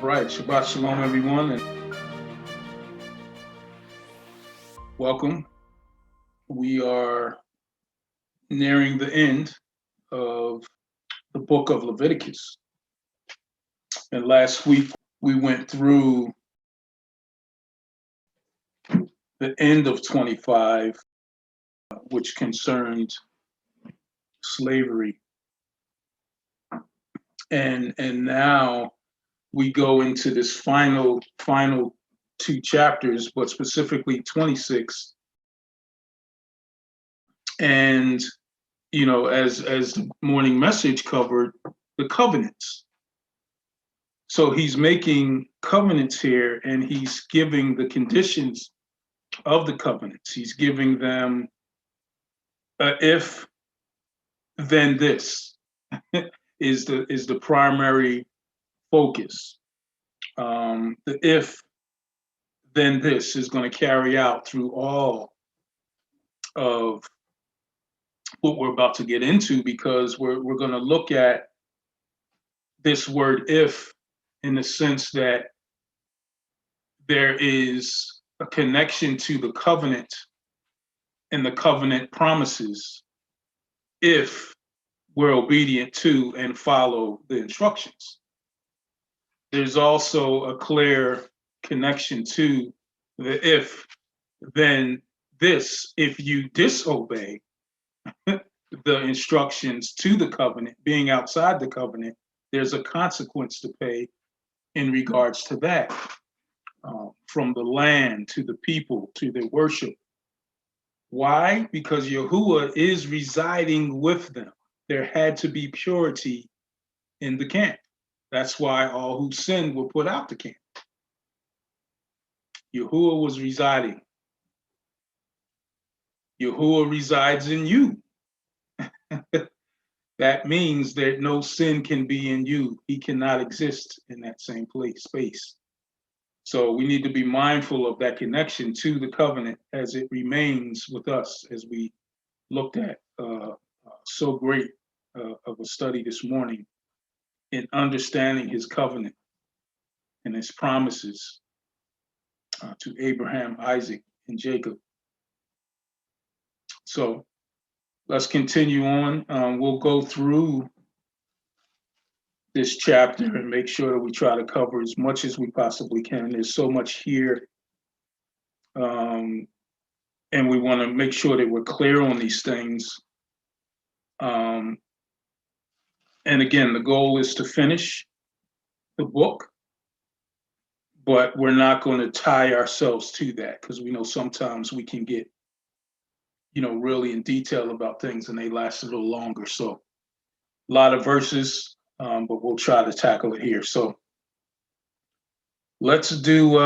Right, Shabbat Shalom, everyone, and welcome. We are nearing the end of the book of Leviticus. And last week we went through the end of 25, which concerned slavery. And now we go into this final two chapters, but specifically 26. And as the morning message covered, the covenants. So he's making covenants here, and he's giving the conditions of the covenants. He's giving them if, then this is the primary focus. The if, then this is going to carry out through all of what we're about to get into, because we're going to look at this word if in the sense that there is a connection to the covenant and the covenant promises if we're obedient to and follow the instructions. There's also a clear connection to the if, then this, if you disobey the instructions to the covenant, being outside the covenant, there's a consequence to pay in regards to that, from the land to the people to their worship. Why? Because Yahuwah is residing with them. There had to be purity in the camp. That's why all who sinned were put out the camp. Yahuwah was residing. Yahuwah resides in you. That means that no sin can be in you. He cannot exist in that same space. So we need to be mindful of that connection to the covenant as it remains with us, as we looked at so great of a study this morning in understanding his covenant and his promises to Abraham, Isaac, and Jacob. So let's continue on. We'll go through this chapter and make sure that we try to cover as much as we possibly can. There's so much here. And we want to make sure that we're clear on these things. And again, the goal is to finish the book, but we're not going to tie ourselves to that, because we know sometimes we can get, really in detail about things and they last a little longer. So a lot of verses, but we'll try to tackle it here. So let's do,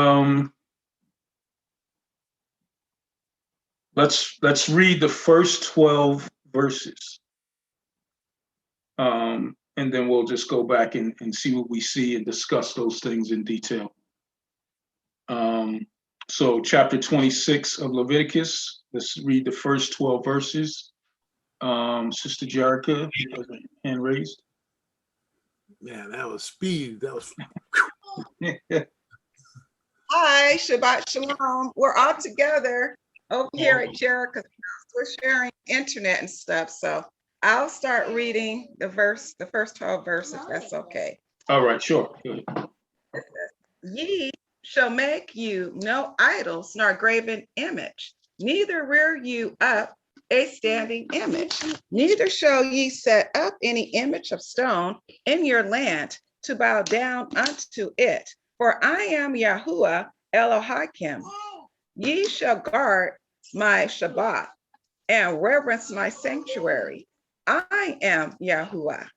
let's read the first 12 verses. And then we'll just go back and see what we see and discuss those things in detail. So chapter 26 of Leviticus, let's read the first 12 verses. Sister Jerica, hand raised. Man, that was speed. That was. Hi, Shabbat Shalom. We're all together over here at Jericho. We're sharing internet and stuff. So I'll start reading the first 12 verses, if that's okay. All right, sure. Ye shall make you no idols nor graven image, neither rear you up a standing image, neither shall ye set up any image of stone in your land to bow down unto it. For I am Yahuwah Elohim. Ye shall guard my Shabbat and reverence my sanctuary. I am Yahuwah.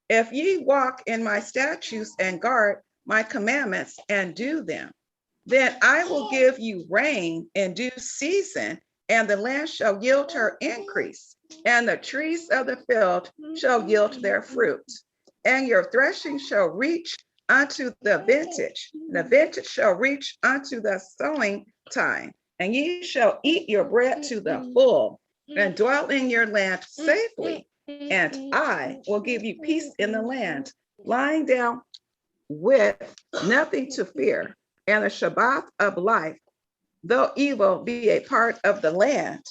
If ye walk in my statutes and guard my commandments and do them, then I will give you rain in due season, and the land shall yield her increase, and the trees of the field shall yield their fruit, and your threshing shall reach unto the vintage shall reach unto the sowing time, and ye shall eat your bread to the full, and dwell in your land safely, and I will give you peace in the land. Lying down with nothing to fear, and the Shabbat of life, though evil be a part of the land,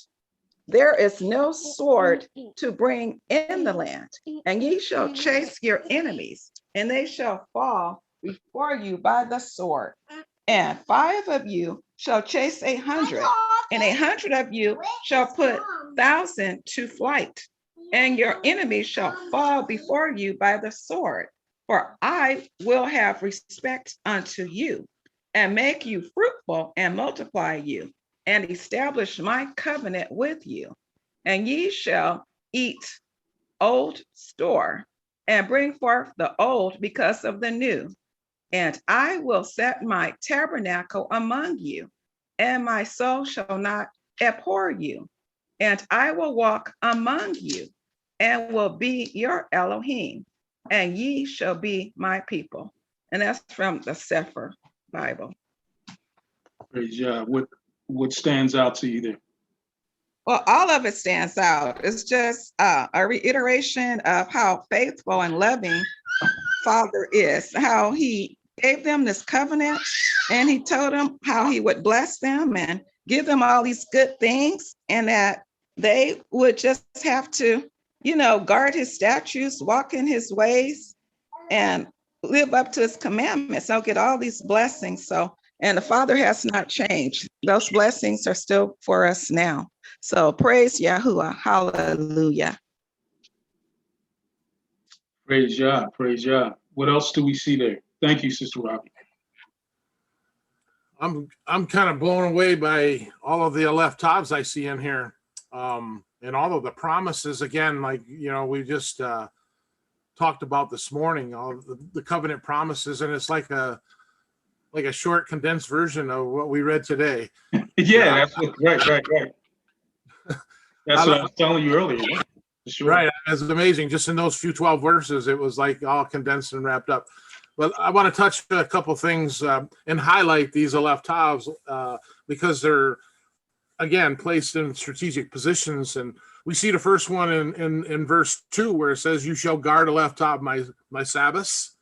there is no sword to bring in the land, and ye shall chase your enemies, and they shall fall before you by the sword. And 5 of you shall chase 100, and 100 of you shall put 1,000 to flight, and your enemies shall fall before you by the sword. For I will have respect unto you, and make you fruitful, and multiply you, and establish my covenant with you. And ye shall eat old store, and bring forth the old because of the new. And I will set my tabernacle among you, and my soul shall not abhor you. And I will walk among you, and will be your Elohim, and ye shall be my people. And that's from the Sefer Bible. Praise Yah. What stands out to you there? Well, all of it stands out. It's just a reiteration of how faithful and loving Father is, how he gave them this covenant, and he told them how he would bless them and give them all these good things, and that they would just have to, guard his statutes, walk in his ways, and live up to his commandments. They'll get all these blessings. And the Father has not changed. Those blessings are still for us now. So praise Yahuah. Hallelujah. Praise Yah. Praise Yah. What else do we see there? Thank you, Sister Robbie. I'm kind of blown away by all of the Aleph Tavs I see in here, and all of the promises. Again, like we just talked about this morning, all of the covenant promises, and it's like a short, condensed version of what we read today. Yeah, that's right. That's what I was telling you earlier. Yeah, for sure. Right, it's amazing. Just in those few 12 verses, it was like all condensed and wrapped up. But I want to touch a couple things and highlight these Aleph Tavs because they're, again, placed in strategic positions. And we see the first one in verse 2 where it says, "You shall guard Aleph Tav my Sabbaths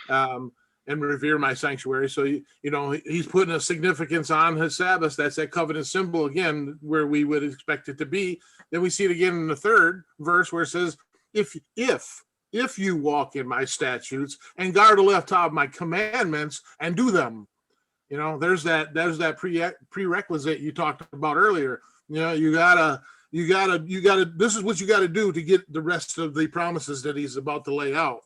and revere my sanctuary." So, he's putting a significance on his Sabbaths. That's that covenant symbol, again, where we would expect it to be. Then we see it again in the third verse where it says, if you walk in my statutes and guard Aleph Tav my commandments and do them. There's that prerequisite you talked about earlier. You gotta, this is what you gotta do to get the rest of the promises that he's about to lay out.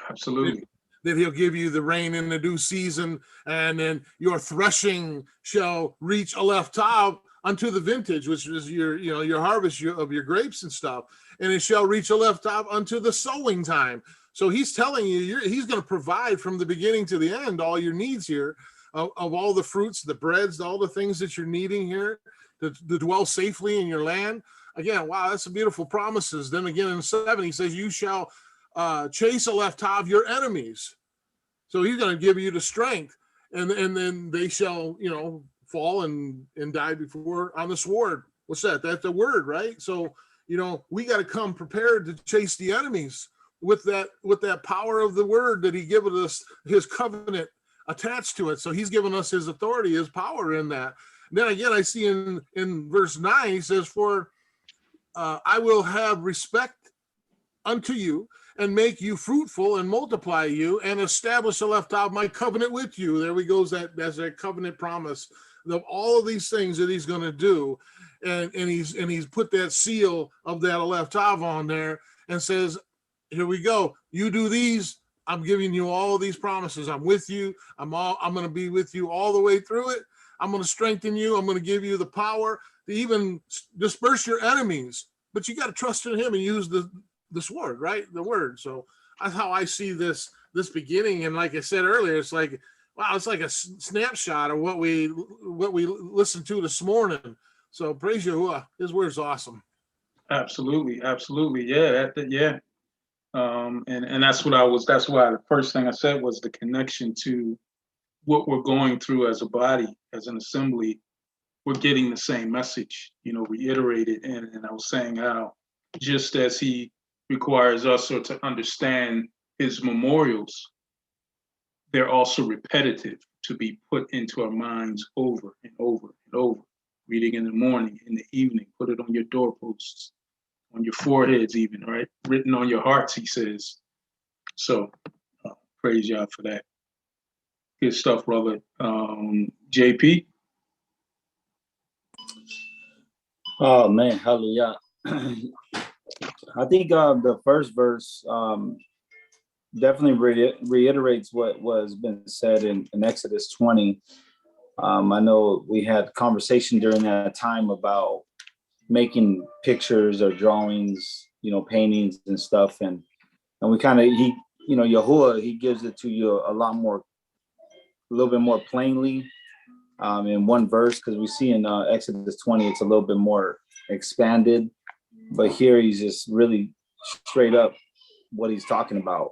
Absolutely. That he'll give you the rain in the due season, and then your threshing shall reach Aleph Tav unto the vintage, which is your harvest of your grapes and stuff, and it shall reach Aleph Tav unto the sowing time. So he's telling you, he's going to provide from the beginning to the end all your needs here, of all the fruits, the breads, all the things that you're needing here to dwell safely in your land. Again, wow, that's some beautiful promises. Then again in 7, he says, "You shall chase Aleph Tav your enemies." So he's going to give you the strength, and then they shall, fall and die before on the sword. What's that? That's the word, right? So, we got to come prepared to chase the enemies with that power of the word that he given us, his covenant attached to it. So he's given us his authority, his power in that. And then again, I see in verse 9, he says, "For I will have respect unto you, and make you fruitful, and multiply you, and establish Aleph Tav my covenant with you." There we go. That's a covenant promise of all of these things that he's going to do, and he's put that seal of that Aleph Tav on there, and says, "Here we go. You do these. I'm giving you all of these promises. I'm with you. I'm going to be with you all the way through it. I'm going to strengthen you. I'm going to give you the power to even disperse your enemies. But you got to trust in him and use the sword, right? The word." So that's how I see this beginning. And like I said earlier, it's like, wow, it's like a snapshot of what we listened to this morning. So praise Yahuah. His word's awesome. Absolutely. Yeah. Yeah. And that's why the first thing I said was the connection to what we're going through as a body, as an assembly. We're getting the same message, reiterated. And I was saying how just as he requires us to understand his memorials, they're also repetitive to be put into our minds over and over and over. Reading in the morning, in the evening, put it on your doorposts, on your foreheads even, right? Written on your hearts, he says. So praise y'all for that. Good stuff, brother. JP? Oh man, hallelujah. I think the first verse definitely reiterates what was been said in Exodus 20. I know we had conversation during that time about making pictures or drawings, paintings and stuff. And we kind of, Yahuwah, he gives it to you a little bit more plainly in one verse, because we see in Exodus 20, it's a little bit more expanded. But here he's just really straight up what he's talking about,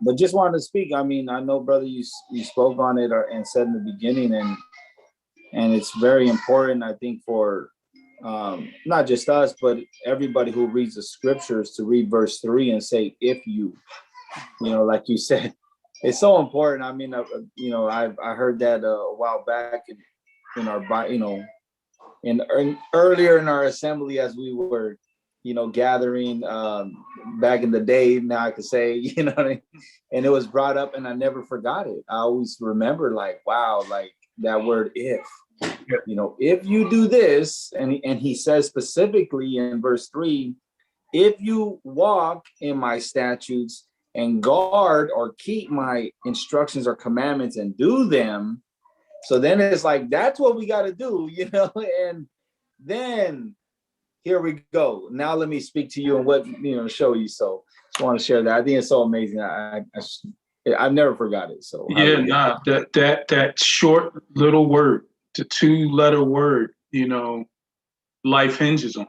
but just wanted to speak. I mean, I know, brother, you spoke on it and said in the beginning, and it's very important, I think, for not just us, but everybody who reads the scriptures to read verse 3 and say, if you, like you said, it's so important. I mean, I heard that a while back in our, earlier in our assembly as we were, gathering back in the day. Now I could say, what I mean? And it was brought up, and I never forgot it. I always remember, like, wow, like that word if, if you do this, and he says specifically in verse 3, if you walk in my statutes and guard or keep my instructions or commandments and do them. So then it's like, that's what we got to do, and then here we go. Now let me speak to you and what, show you. So just want to share that. I think it's so amazing. I've never forgot it. So Yeah, that short little word, the 2-letter word, life hinges on,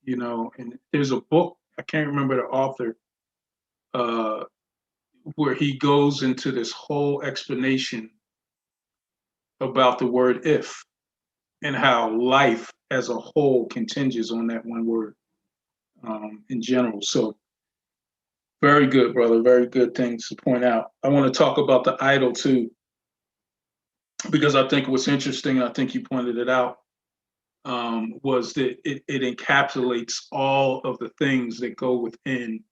and there's a book, I can't remember the author, where he goes into this whole explanation about the word if and how life as a whole contingents on that one word in general. So very good, brother. Very good things to point out. I want to talk about the idol too, because I think what's interesting, I think you pointed it out, was that it encapsulates all of the things that go within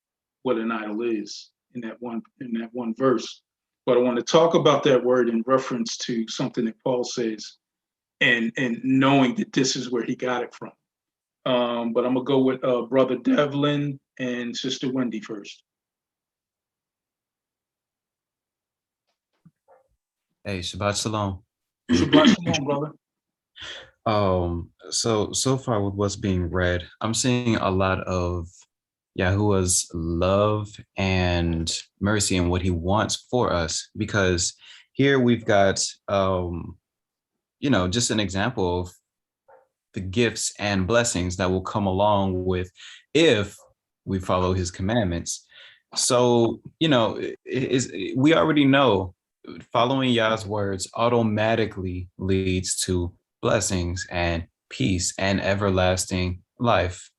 what an idol is in that one verse. But I want to talk about that word in reference to something that Paul says, and knowing that this is where he got it from. But I'm gonna go with Brother Devlin and Sister Wendy first. Hey, Shabbat Shalom. Shabbat Shalom, brother. So far with what's being read, I'm seeing a lot of Yahuwah's love and mercy and what he wants for us, because here we've got, just an example of the gifts and blessings that will come along with if we follow his commandments. So, we already know following Yah's words automatically leads to blessings and peace and everlasting life,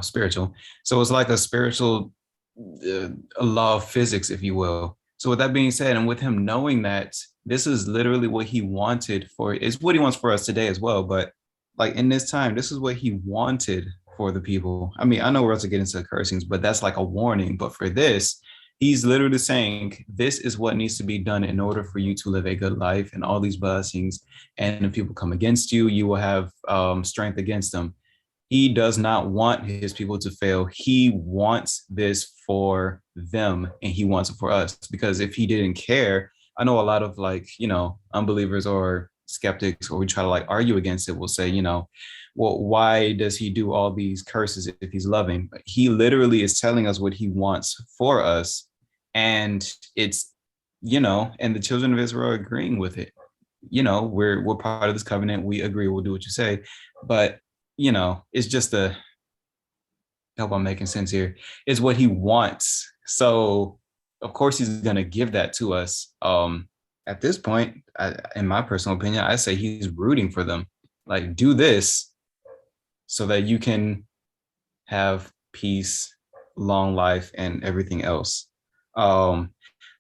spiritual. So it's like a spiritual a law of physics, if you will. So with that being said, and with him knowing that this is literally what he wanted is what he wants for us today as well. But like in this time, this is what he wanted for the people. I mean, I know we're about to get into cursings, but that's like a warning. But for this, he's literally saying, this is what needs to be done in order for you to live a good life and all these blessings. And if people come against you, you will have strength against them. He does not want his people to fail. He wants this for them, and he wants it for us. Because if he didn't care, I know a lot of unbelievers or skeptics, or we try to argue against it, will say, well, why does he do all these curses if he's loving? He literally is telling us what he wants for us. And it's, and the children of Israel are agreeing with it. We're part of this covenant. We agree. We'll do what you say. But, it's just I hope I'm making sense here. It's what he wants. So of course he's going to give that to us. At this point, in my personal opinion, I say he's rooting for them. Like, do this so that you can have peace, long life, and everything else. So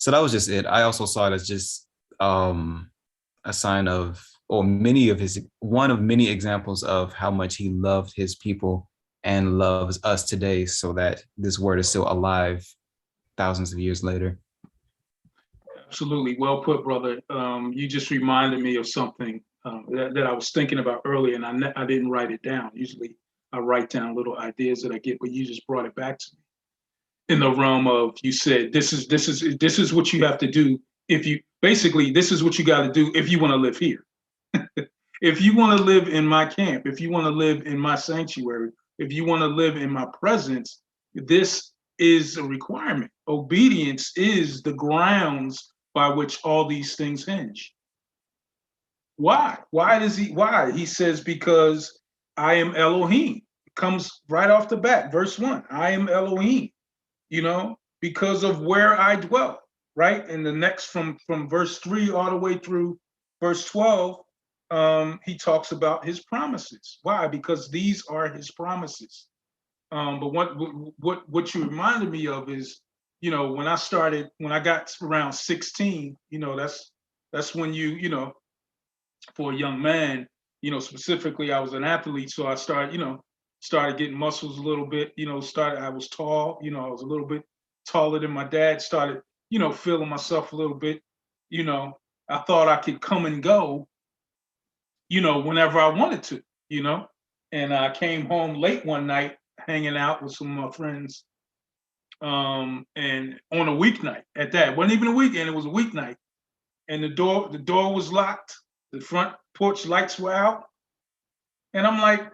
that was just it. I also saw it as just a sign of, or one of many examples of how much he loved his people and loves us today, so that this word is still alive thousands of years later. Absolutely. Well put, brother. You just reminded me of something that I was thinking about earlier, and I didn't write it down. Usually I write down little ideas that I get, but you just brought it back to me. In the realm of, you said, this is what you have to do this is what you got to do if you want to live here. If you want to live in my camp, if you want to live in my sanctuary, if you want to live in my presence, this is a requirement. Obedience is the grounds by which all these things hinge. Why? Why? He says, because I am Elohim. It comes right off the bat, verse 1. I am Elohim, because of where I dwell, right? And the next from verse 3 all the way through verse 12, he talks about his promises. Why? Because these are his promises. But what you reminded me of is, when I got around 16, that's when for a young man, specifically, I was an athlete, so I started getting muscles a little bit. I was tall, I was a little bit taller than my dad. Started, feeling myself a little bit. I thought I could come and go, whenever I wanted to, And I came home late one night, hanging out with some of my friends, and on a weeknight at that. It wasn't even a weekend, it was a weeknight. And the door was locked, the front porch lights were out. And I'm like,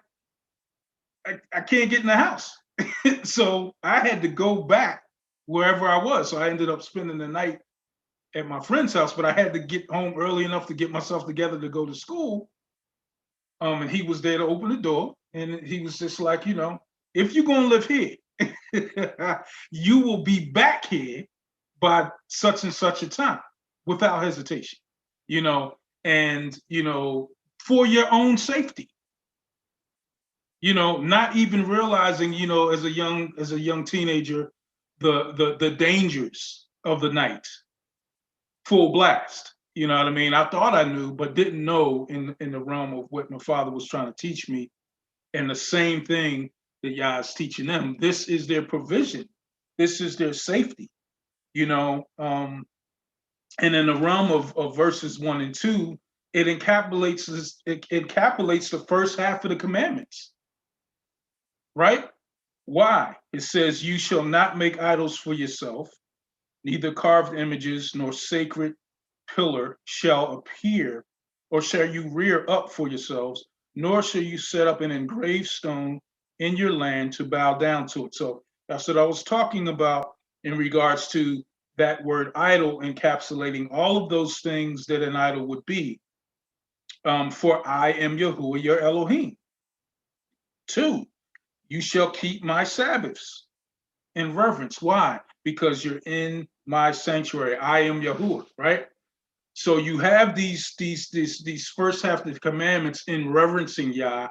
I can't get in the house. So I had to go back wherever I was. So I ended up spending the night at my friend's house, but I had to get home early enough to get myself together to go to school. And he was there to open the door. And he was just like, if you're going to live here, you will be back here by such and such a time without hesitation, and, for your own safety, not even realizing, as a young teenager, the dangers of the night, full blast. You know what I mean? I thought I knew, but didn't know in the realm of what my father was trying to teach me. And the same thing that Yah is teaching them. This is their provision. This is their safety, And in the realm of verses 1 and 2, it encapsulates the first half of the commandments, right? Why? It says, you shall not make idols for yourself, neither carved images nor sacred pillar shall appear, or shall you rear up for yourselves, nor shall you set up an engraved stone in your land to bow down to it. So that's what I was talking about in regards to that word idol, encapsulating all of those things that an idol would be. For I am Yahuwah, your Elohim. 2, you shall keep my Sabbaths in reverence. Why? Because you're in my sanctuary. I am Yahuwah, right? So you have these first half of the commandments in reverencing Yah,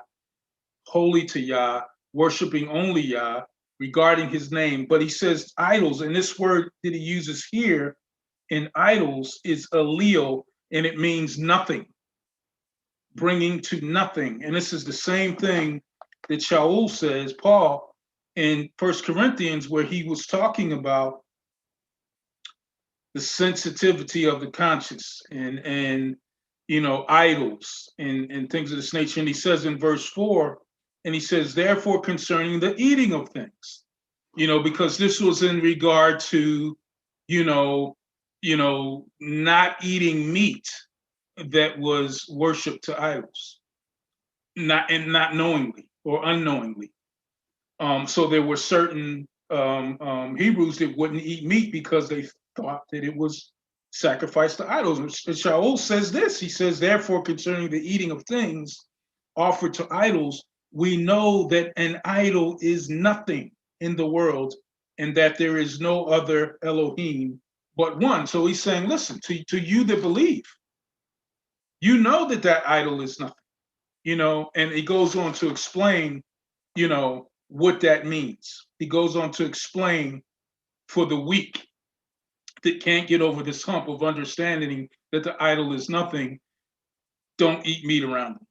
holy to Yah, worshiping only Yah, regarding his name. But he says idols, and this word that he uses here in idols is aleel, and it means nothing, bringing to nothing. And this is the same thing that Shaul says, Paul, in 1 Corinthians, where he was talking about the sensitivity of the conscience and idols and things of this nature. And he says in verse 4, and he says, therefore, concerning the eating of things, because this was in regard to, not eating meat that was worshipped to idols, not knowingly or unknowingly. So there were certain Hebrews that wouldn't eat meat because they thought that it was sacrificed to idols. And Shaul says this, he says, therefore, concerning the eating of things offered to idols, we know that an idol is nothing in the world and that there is no other Elohim but one. So he's saying, listen, to you that believe, that idol is nothing, and he goes on to explain, what that means. He goes on to explain for the weak, that can't get over this hump of understanding that the idol is nothing, don't eat meat around them,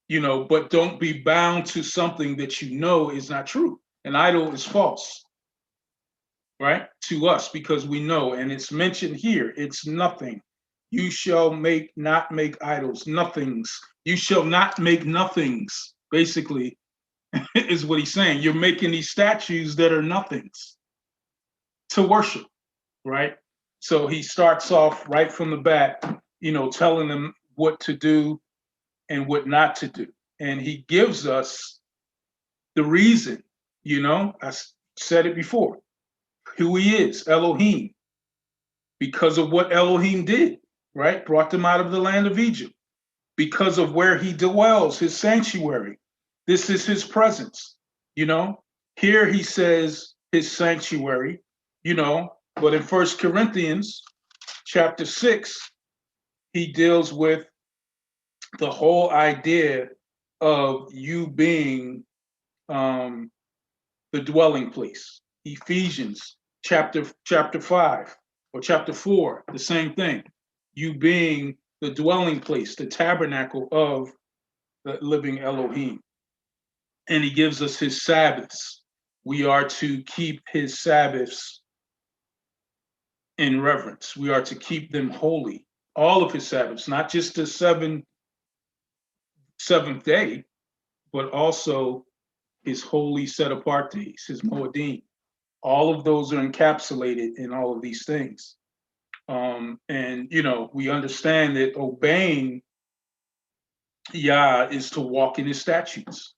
you know, but don't be bound to something that you know is not true. An idol is false, right? To us, because we know, and it's mentioned here, it's nothing. You shall not make idols, nothings. You shall not make nothings, basically, is what he's saying. You're making these statues that are nothings to worship, right? So he starts off right from the bat, you know, telling them what to do and what not to do. And he gives us the reason, you know, I said it before, who he is, Elohim, because of what Elohim did, right? Brought them out of the land of Egypt, because of where he dwells, his sanctuary. This is his presence, you know. Here he says his sanctuary, you know, but in 1 Corinthians chapter 6, he deals with the whole idea of you being the dwelling place. Ephesians chapter 5 or chapter 4, the same thing. You being the dwelling place, the tabernacle of the living Elohim. And he gives us his Sabbaths. We are to keep his Sabbaths in reverence. We are to keep them holy. All of his Sabbaths, not just the seventh day, but also his holy set apart days, his Moedim. All of those are encapsulated in all of these things. And, you know, we understand that obeying Yah is to walk in his statutes,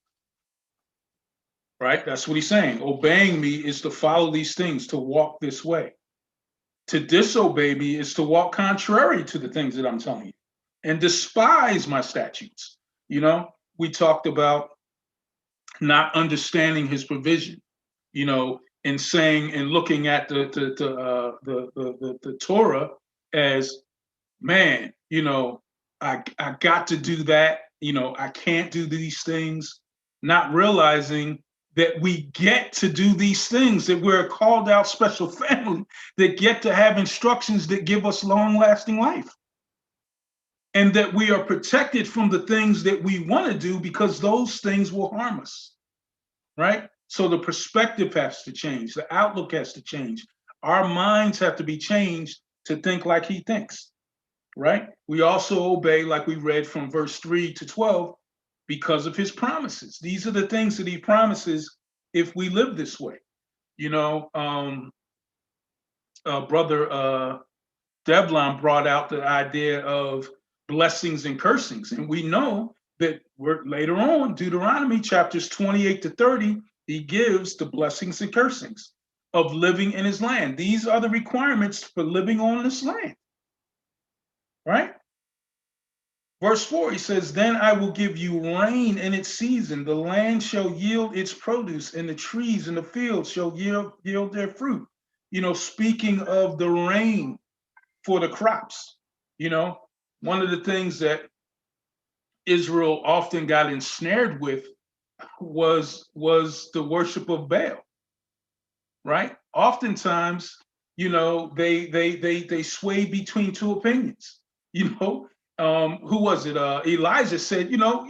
right? That's what he's saying. Obeying me is to follow these things, to walk this way. To disobey me is to walk contrary to the things that I'm telling you and despise my statutes. You know, we talked about not understanding his provision, you know, and saying and looking at the Torah as, man, you know, I got to do that, you know, I can't do these things, not realizing that we get to do these things, that we're a called out special family that get to have instructions that give us long lasting life. And that we are protected from the things that we want to do because those things will harm us, right? So the perspective has to change. The outlook has to change. Our minds have to be changed to think like he thinks, right? We also obey, like we read from verse 3 to 12, because of his promises. These are the things that he promises if we live this way. You know, Brother Devlin brought out the idea of blessings and cursings. And we know that we're later on, Deuteronomy chapters 28 to 30, he gives the blessings and cursings of living in his land. These are the requirements for living on this land, right? Verse 4, he says, then I will give you rain in its season. The land shall yield its produce, and the trees in the fields shall yield their fruit. You know, speaking of the rain for the crops, you know, one of the things that Israel often got ensnared with was the worship of Baal, right? Oftentimes, you know, they swayed between two opinions, you know. Who was it? Elijah said, you know,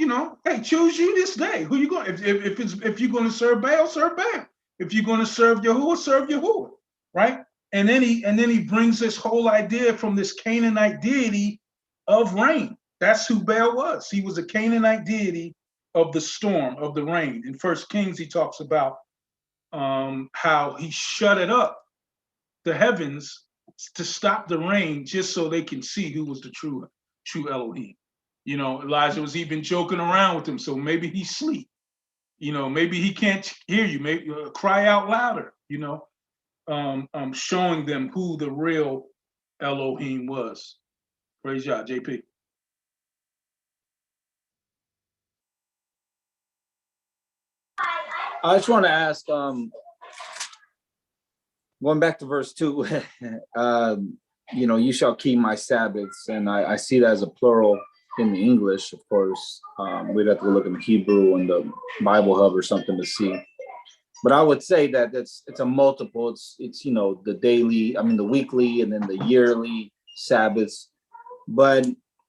hey, choose you this day. Who you going? If you're going to serve Baal, serve Baal. If you're going to serve Yahuwah, serve Yahuwah, right? And then he brings this whole idea from this Canaanite deity of rain. That's who Baal was. He was a Canaanite deity of the storm, of the rain. In 1 Kings, he talks about how he shut it up, the heavens, to stop the rain, just so they can see who was the true Elohim. You know, Elijah was even joking around with him, so maybe he's asleep. You know, maybe he can't hear you. Maybe cry out louder. You know, showing them who the real Elohim was. Praise Yah, JP. I just want to ask, going back to verse 2, you know, you shall keep my Sabbaths, and I see that as a plural in the English, of course. We'd have to look in the Hebrew and the Bible Hub or something to see. But I would say that it's a multiple. It's the daily, the weekly, and then the yearly Sabbaths. But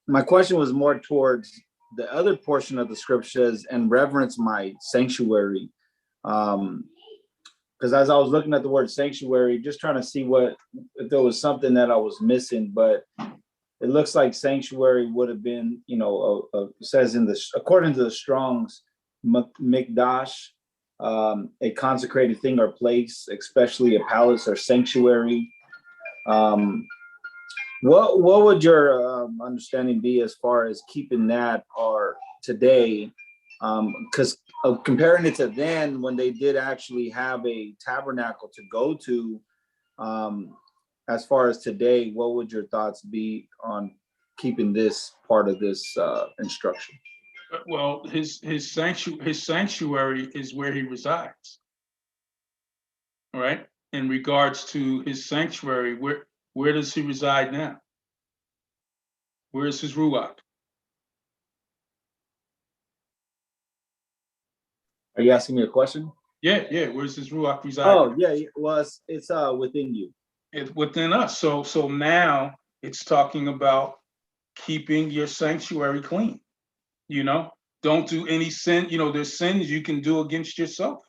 my question was more towards the other portion of the scriptures and reverence my sanctuary. Because as I was looking at the word sanctuary, just trying to see if there was something that I was missing, but it looks like sanctuary would have been, says according to the Strong's, mikdash, a consecrated thing or place, especially a palace or sanctuary. What would your understanding be as far as keeping that or today? Because comparing it to then, when they did actually have a tabernacle to go to, as far as today, what would your thoughts be on keeping this part of this instruction? Well, his sanctuary is where he resides. All right. In regards to his sanctuary, where does he reside now? Where is his ruach? Are you asking me a question? Yeah. Where's his ruach reside? Oh, yeah. Well, it's within you. It's within us. So now it's talking about keeping your sanctuary clean. Don't do any sin. There's sins you can do against yourself.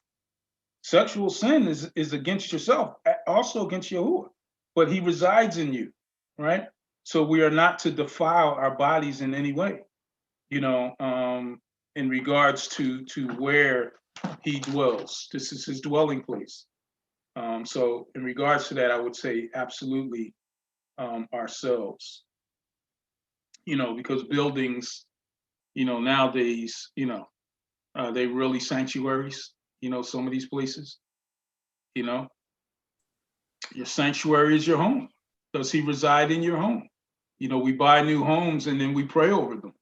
Sexual sin is against yourself, also against Yahuwah, but he resides in you, right? So we are not to defile our bodies in any way, in regards to where he dwells. This is his dwelling place. So in regards to that, I would say absolutely ourselves, because buildings, nowadays, they really sanctuaries, some of these places, your sanctuary is your home. Does he reside in your home? We buy new homes and then we pray over them.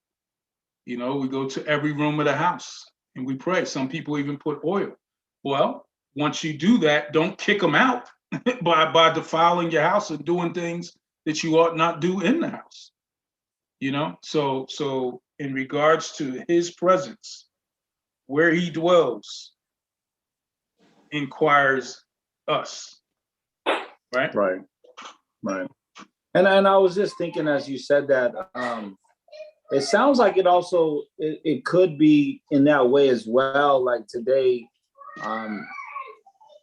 We go to every room of the house and we pray. Some people even put oil. Well, once you do that, don't kick them out by defiling your house and doing things that you ought not do in the house. So in regards to his presence, where he dwells, inquires us, right? Right. And I was just thinking, as you said that, it sounds like it also it could be in that way as well. Like today,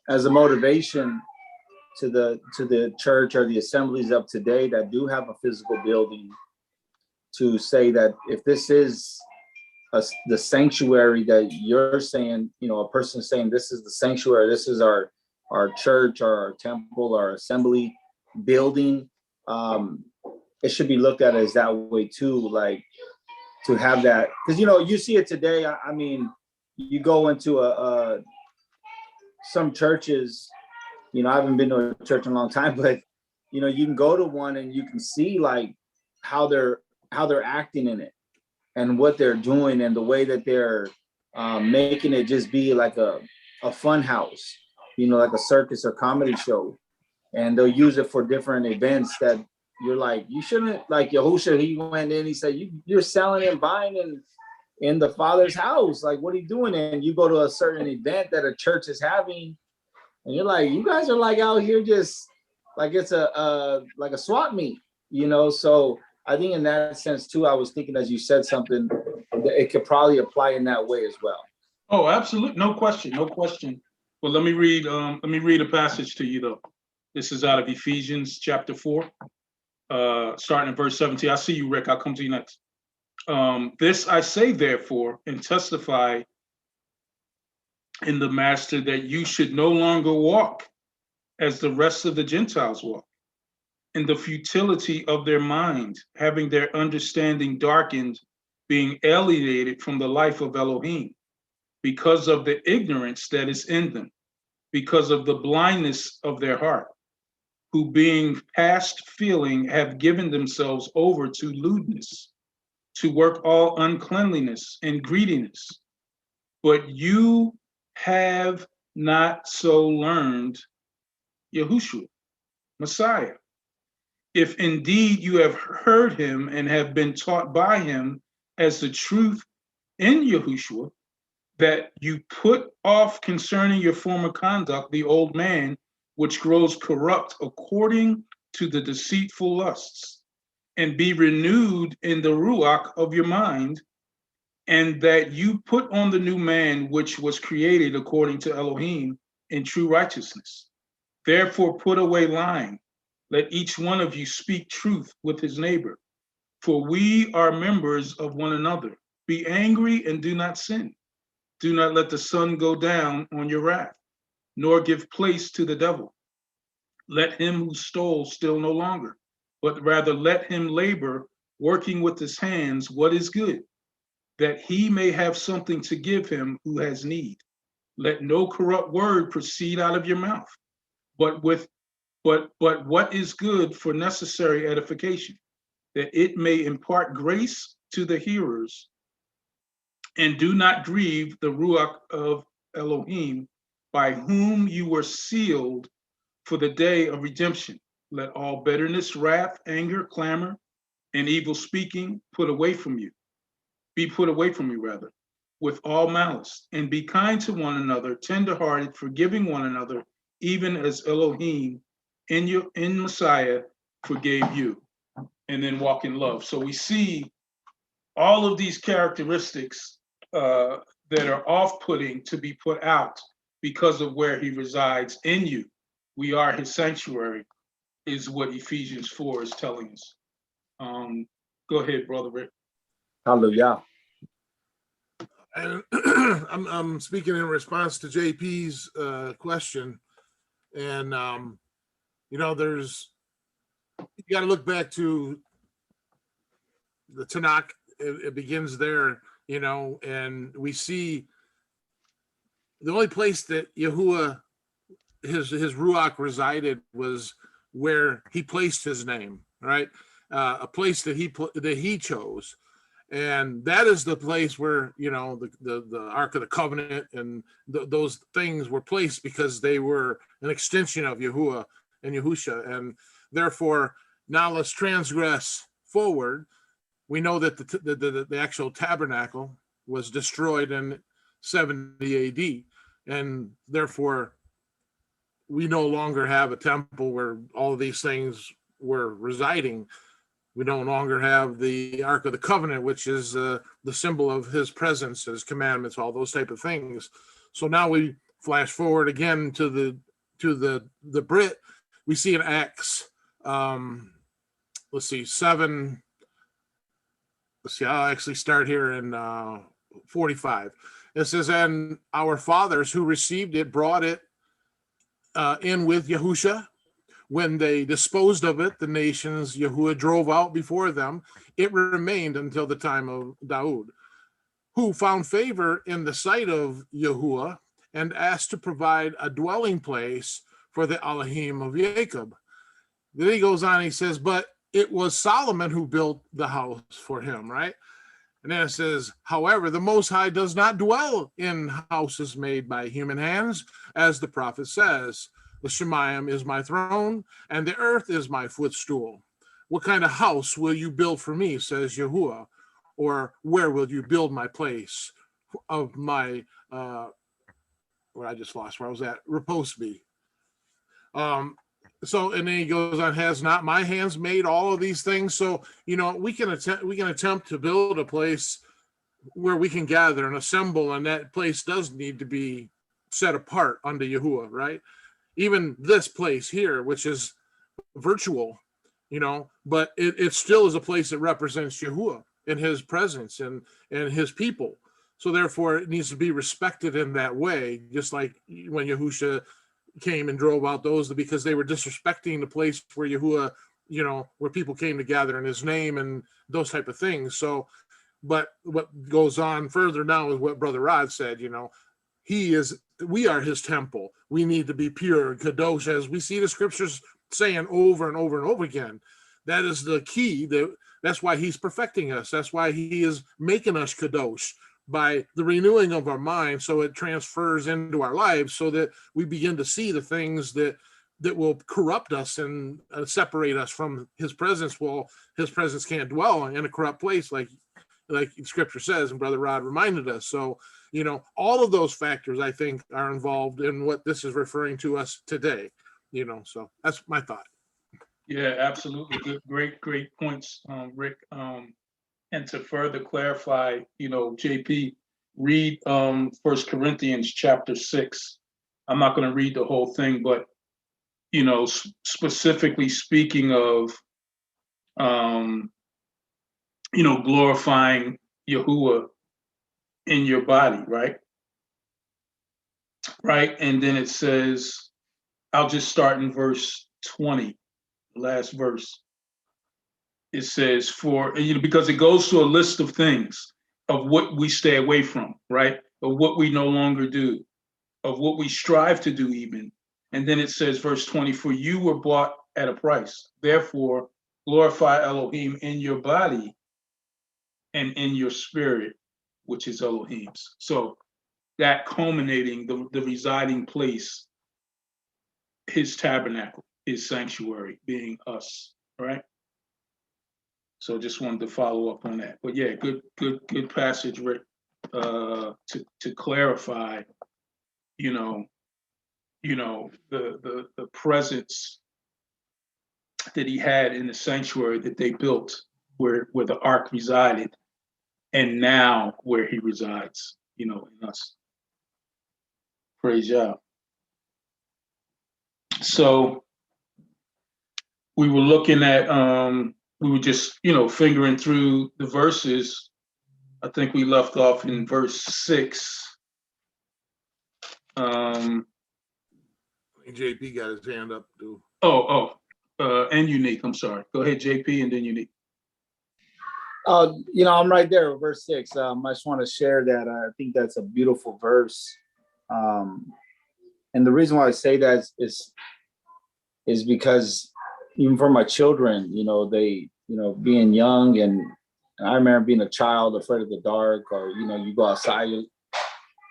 as a motivation to the church or the assemblies of today that do have a physical building, to say that if this is the sanctuary that you're saying, a person saying this is the sanctuary, this is our church or our temple or assembly building, it should be looked at as that way too, like to have that, because you see it today. I mean, you go into some churches, I haven't been to a church in a long time, but you can go to one and you can see like how they're acting in it and what they're doing and the way that they're making it just be like a fun house, like a circus or comedy show. And they'll use it for different events that you're like, you shouldn't, like Yahusha, he went in, he said, you're selling and buying in the Father's house. Like, what are you doing? And you go to a certain event that a church is having, and you're like, you guys are like out here just like it's like a swap meet, So I think in that sense too, I was thinking as you said something, that it could probably apply in that way as well. Oh, absolutely, no question. Well, let me read a passage to you though. This is out of Ephesians chapter 4, starting in verse 17. I see you, Rick. I'll come to you next. This I say, therefore, and testify in the Master, that you should no longer walk as the rest of the Gentiles walk, in the futility of their mind, having their understanding darkened, being alienated from the life of Elohim, because of the ignorance that is in them, because of the blindness of their heart, who being past feeling have given themselves over to lewdness, to work all uncleanliness and greediness. But you have not so learned Yahushua, Messiah. If indeed you have heard him and have been taught by him as the truth in Yahushua, that you put off concerning your former conduct the old man, which grows corrupt according to the deceitful lusts, and be renewed in the ruach of your mind, and that you put on the new man, which was created according to Elohim in true righteousness. Therefore put away lying. Let each one of you speak truth with his neighbor, for we are members of one another. Be angry and do not sin. Do not let the sun go down on your wrath, nor give place to the devil. Let him who stole steal no longer, but rather let him labor, working with his hands what is good, that he may have something to give him who has need. Let no corrupt word proceed out of your mouth, but what is good for necessary edification, that it may impart grace to the hearers. And do not grieve the ruach of Elohim, by whom you were sealed for the day of redemption. Let all bitterness, wrath, anger, clamor, and evil speaking be put away from you rather, with all malice, and be kind to one another, tenderhearted, forgiving one another, even as Elohim in Messiah forgave you. And then walk in love. So we see all of these characteristics that are off-putting to be put out because of where he resides in you. We are his sanctuary, is what Ephesians 4 is telling us. Go ahead, Brother Rick. Hallelujah. And I'm speaking in response to JP's question, and you know, you got to look back to the Tanakh. It begins there, you know, and we see the only place that Yahuwah, his Ruach resided was where he placed his name, right? A place that he chose. And that is the place where, you know, the Ark of the Covenant and those things were placed because they were an extension of Yahuwah and Yahusha. And therefore, now let's transgress forward. We know that the actual tabernacle was destroyed in 70 AD. And therefore, we no longer have a temple where all of these things were residing. We no longer have the Ark of the Covenant, which is the symbol of his presence, his commandments, all those type of things. So now we flash forward again to the Brit. We see in Acts, let's see, 7. Let's see, I'll actually start here in 45. It says, and our fathers who received it brought it in with Yahusha. When they disposed of it, the nations Yahuwah drove out before them. It remained until the time of Daud, who found favor in the sight of Yahuwah and asked to provide a dwelling place for the Elohim of Jacob. Then he goes on, he says, but it was Solomon who built the house for him, right? And then it says, however, the Most High does not dwell in houses made by human hands, as the prophet says, the Shemayim is my throne, and the earth is my footstool. What kind of house will you build for me, says Yahuwah? Or where will you build my place of my, where I just lost where I was at, repose be. So, and then he goes on, has not my hands made all of these things? So, you know, we can attempt to build a place where we can gather and assemble, and that place does need to be set apart unto Yahuwah, right? Even this place here, which is virtual, you know, but it still is a place that represents Yahuwah and his presence and his people. So therefore it needs to be respected in that way, just like when Yahusha came and drove out those, because they were disrespecting the place where Yahuwah, you know, where people came to gather in his name and those type of things. So, but what goes on further now is what Brother Rod said, you know, we are his temple. We need to be pure, kadosh, as we see the scriptures saying over and over and over again. That is the key. That's why he's perfecting us. That's why he is making us kadosh, by the renewing of our mind, so it transfers into our lives, so that we begin to see the things that will corrupt us and separate us from his presence. Well, his presence can't dwell in a corrupt place, like like Scripture says, and Brother Rod reminded us. So, all of those factors, I think, are involved in what this is referring to us today. So that's my thought. Yeah, absolutely. Great points, Rick. And to further clarify, JP, read 1 Corinthians chapter 6. I'm not going to read the whole thing, but specifically speaking of glorifying Yahuwah in your body, right? Right. And then it says, I'll just start in verse 20, last verse. It says, because it goes through a list of things of what we stay away from, right? Of what we no longer do, of what we strive to do even. And then it says, verse 20, for you were bought at a price. Therefore, glorify Elohim in your body and in your spirit, which is Elohim's. So that culminating, the residing place, his tabernacle, his sanctuary being us, right? So just wanted to follow up on that. But yeah, good passage, Rick, to clarify, the presence that he had in the sanctuary that they built where the ark resided, and now where he resides, in us. Praise Yah. So we were looking at, we were just, fingering through the verses. I think we left off in verse 6. JP got his hand up too. And Unique. I'm sorry. Go ahead, JP, and then Unique. I'm right there with verse 6. I just want to share that. I think that's a beautiful verse. And the reason why I say that is because even for my children, they, being young, and I remember being a child afraid of the dark, or, you go outside,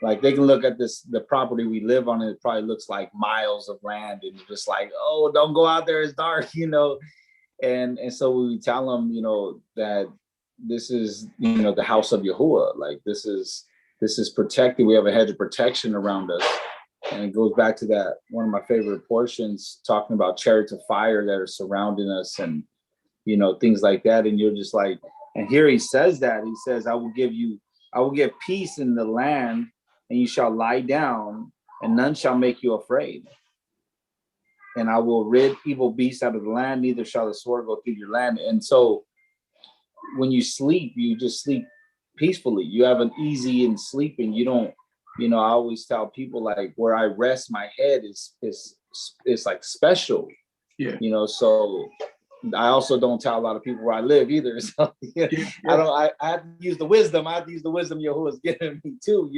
like they can look at the property we live on, and it probably looks like miles of land, and you're just like, oh, don't go out there, it's dark, and so we tell them, that this is, the house of Yahuwah, like this is protected. We have a hedge of protection around us. And it goes back to that, one of my favorite portions, talking about chariots of fire that are surrounding us, and, things like that. And you're just like, and here he says that, he says, I will give peace in the land, and you shall lie down, and none shall make you afraid. And I will rid evil beasts out of the land, neither shall the sword go through your land. And so when you sleep, you just sleep peacefully. You have an easy in sleeping. You don't, I always tell people, like, where I rest my head is like special. Yeah. So I also don't tell a lot of people where I live either. So I have to use the wisdom. I have to use the wisdom Yahuwah has given me too,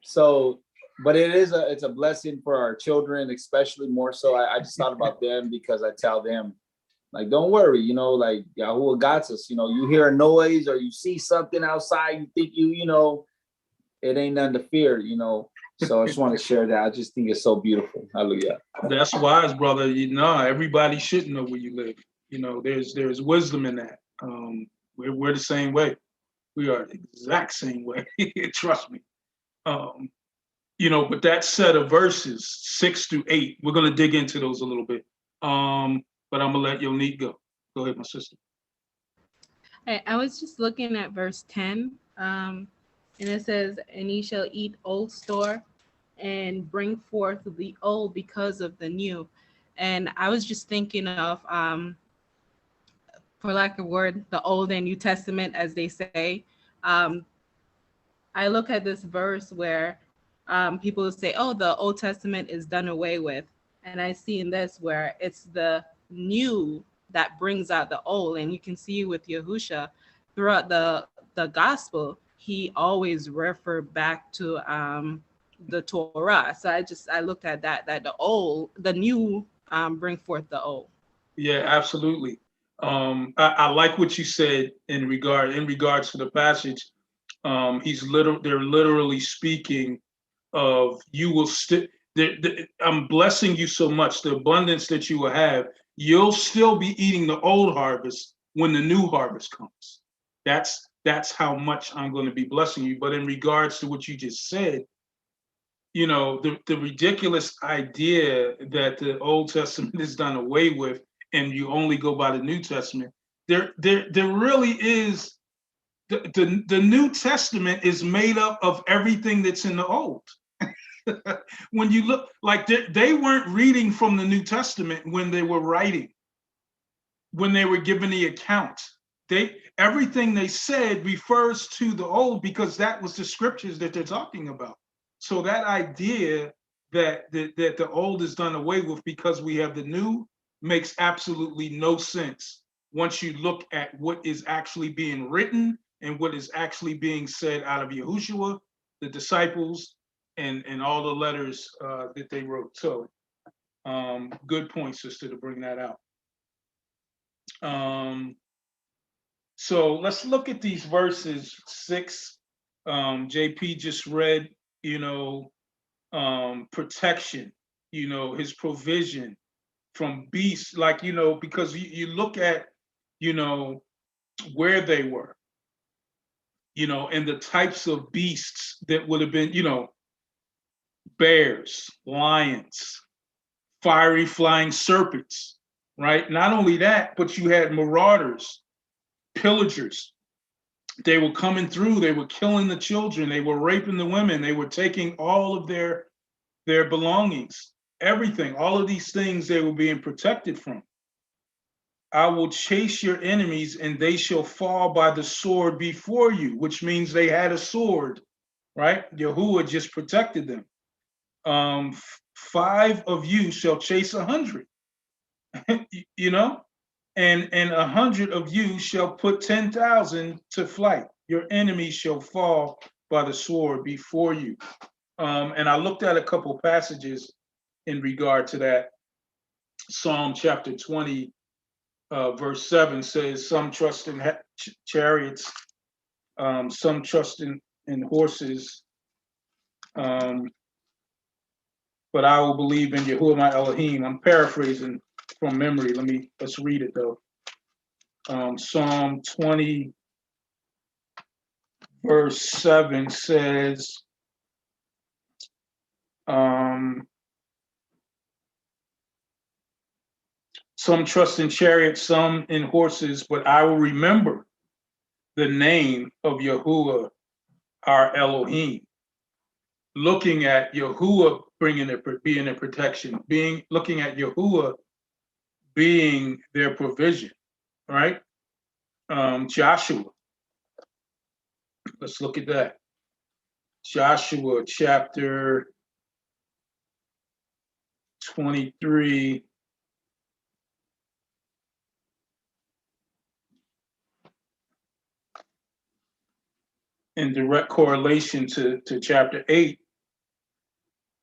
So, but it's a blessing for our children, especially more so. I just thought about them because I tell them, like, don't worry, like Yahuwah got us. You hear a noise or you see something outside, you think it ain't nothing to fear, So I just want to share that. I just think it's so beautiful. Hallelujah. That's wise, brother. Everybody should know where you live. There's wisdom in that. We're the same way. We are the exact same way. Trust me. But that set of verses 6 through 8, we're gonna dig into those a little bit. But I'm gonna let Yonique go. Go ahead, my sister. I was just looking at verse 10. And it says, and ye shall eat old store and bring forth the old because of the new. And I was just thinking of, for lack of a word, the Old and New Testament, as they say. I look at this verse where people say, oh, the Old Testament is done away with. And I see in this where it's the new that brings out the old. And you can see with Yahusha throughout the gospel, he always referred back to the Torah. So I looked at that the new bring forth the old. Yeah, absolutely. I like what you said in regards to the passage. They're literally speaking of you will still. I'm blessing you so much, the abundance that you will have. You'll still be eating the old harvest when the new harvest comes. That's that's how much I'm going to be blessing you. But in regards to what you just said, you know, the ridiculous idea that the Old Testament is done away with and you only go by the New Testament, there really is, the New Testament is made up of everything that's in the Old. When you look, like they weren't reading from the New Testament when they were writing, when they were giving the account. Everything they said refers to the Old because that was the scriptures that they're talking about. So that idea that the Old is done away with because we have the New makes absolutely no sense once you look at what is actually being written and what is actually being said out of Yahusha, the disciples, and all the letters that they wrote. So good point, sister, to bring that out. So let's look at these verses 6. JP just read, you know, protection, you know, his provision from beasts, like, you know, because you look at, you know, where they were, you know, and the types of beasts that would have been, you know, bears, lions, fiery flying serpents, right? Not only that, but you had marauders, pillagers. They were coming through, they were killing the children, they were raping the women, they were taking all of their belongings, everything, all of these things they were being protected from. I will chase your enemies and they shall fall by the sword before you, which means they had a sword, right? Yahuwah just protected them. 5 of you shall chase 100, you know, and 100 of you shall put 10,000 to flight. Your enemies shall fall by the sword before you. And I looked at a couple passages in regard to that. Psalm chapter 20, verse 7 says, some trust in chariots, some trust in horses, but I will believe in Yahuwah my Elohim. I'm paraphrasing from memory. Let's read it though. Psalm 20, verse 7 says, some trust in chariots, some in horses, but I will remember the name of Yahuwah, our Elohim. Looking at Yahuwah being their protection, looking at Yahuwah being their provision, right? Joshua. Let's look at that. Joshua chapter 23. In direct correlation to chapter 8,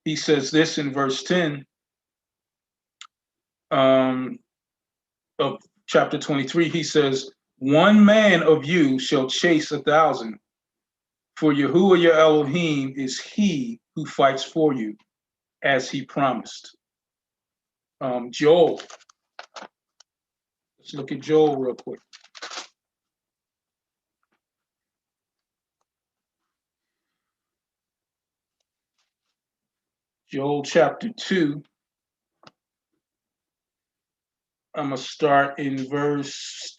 he says this in verse 10 of chapter 23. He says, 1 man of you shall chase 1,000, for Yahuwah your Elohim is he who fights for you, as he promised. Joel. Let's look at Joel real quick. Joel chapter 2. I'm going to start in verse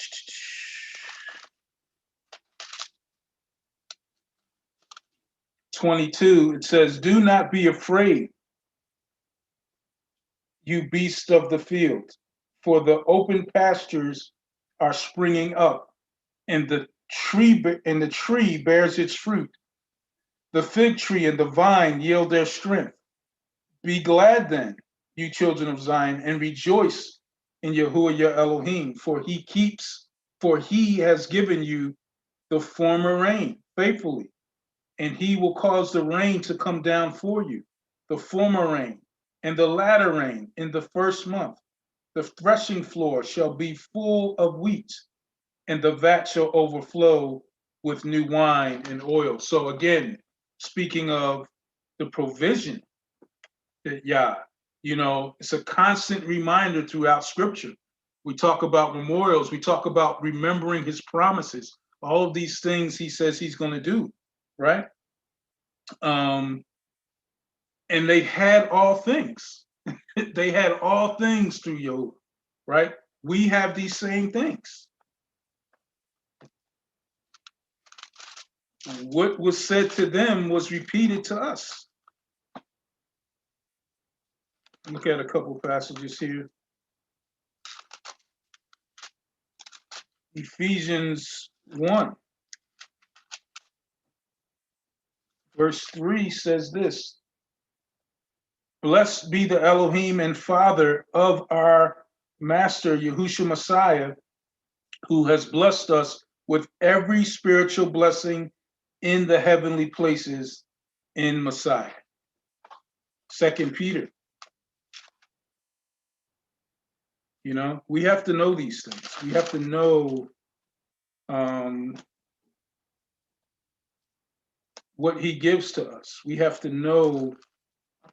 22. It says, do not be afraid, you beasts of the field, for the open pastures are springing up, and the tree bears its fruit. The fig tree and the vine yield their strength. Be glad then, you children of Zion, and rejoice in Yahuwah your Elohim, for he has given you the former rain faithfully, and he will cause the rain to come down for you, the former rain and the latter rain in the first month. The threshing floor shall be full of wheat, and the vat shall overflow with new wine and oil. So again, speaking of the provision that you know, it's a constant reminder throughout scripture. We talk about memorials, we talk about remembering his promises. All of these things he says he's going to do, right? And they had all things. They had all things through Yahuwah, right? We have these same things. What was said to them was repeated to us. Look at a couple passages here. Ephesians 1, verse 3 says this: Blessed be the Elohim and Father of our Master Yahusha Messiah, who has blessed us with every spiritual blessing in the heavenly places in Messiah. 2 Peter. You know, we have to know these things. We have to know what he gives to us. We have to know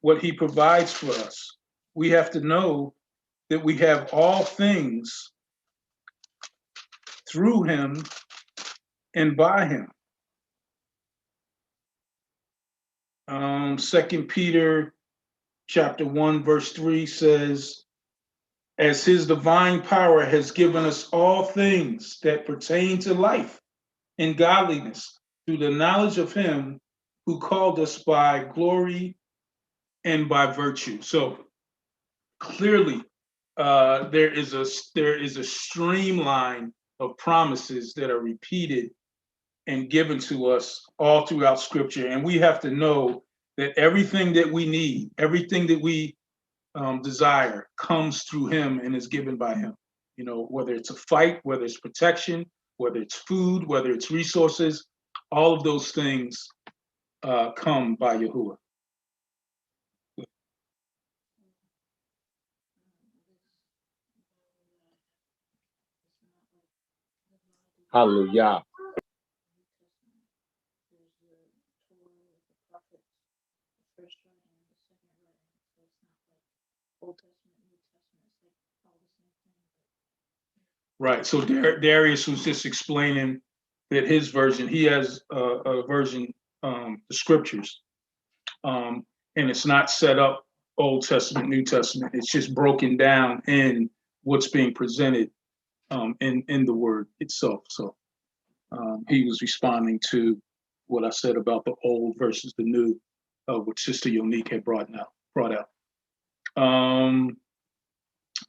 what he provides for us. We have to know that we have all things through him and by him. 2 Peter chapter 1, verse 3 says, as his divine power has given us all things that pertain to life and godliness through the knowledge of him who called us by glory and by virtue. So clearly, there is a streamline of promises that are repeated and given to us all throughout Scripture, and we have to know that everything that we need, everything that we desire, comes through him and is given by him. You know, whether it's a fight, whether it's protection, whether it's food, whether it's resources, all of those things come by Yahuwah. Hallelujah. Right. So Darius was just explaining that his version, he has a version, the scriptures, and it's not set up Old Testament, New Testament. It's just broken down in what's being presented in the word itself. So he was responding to what I said about the old versus the new, which Sister Yonique had brought out.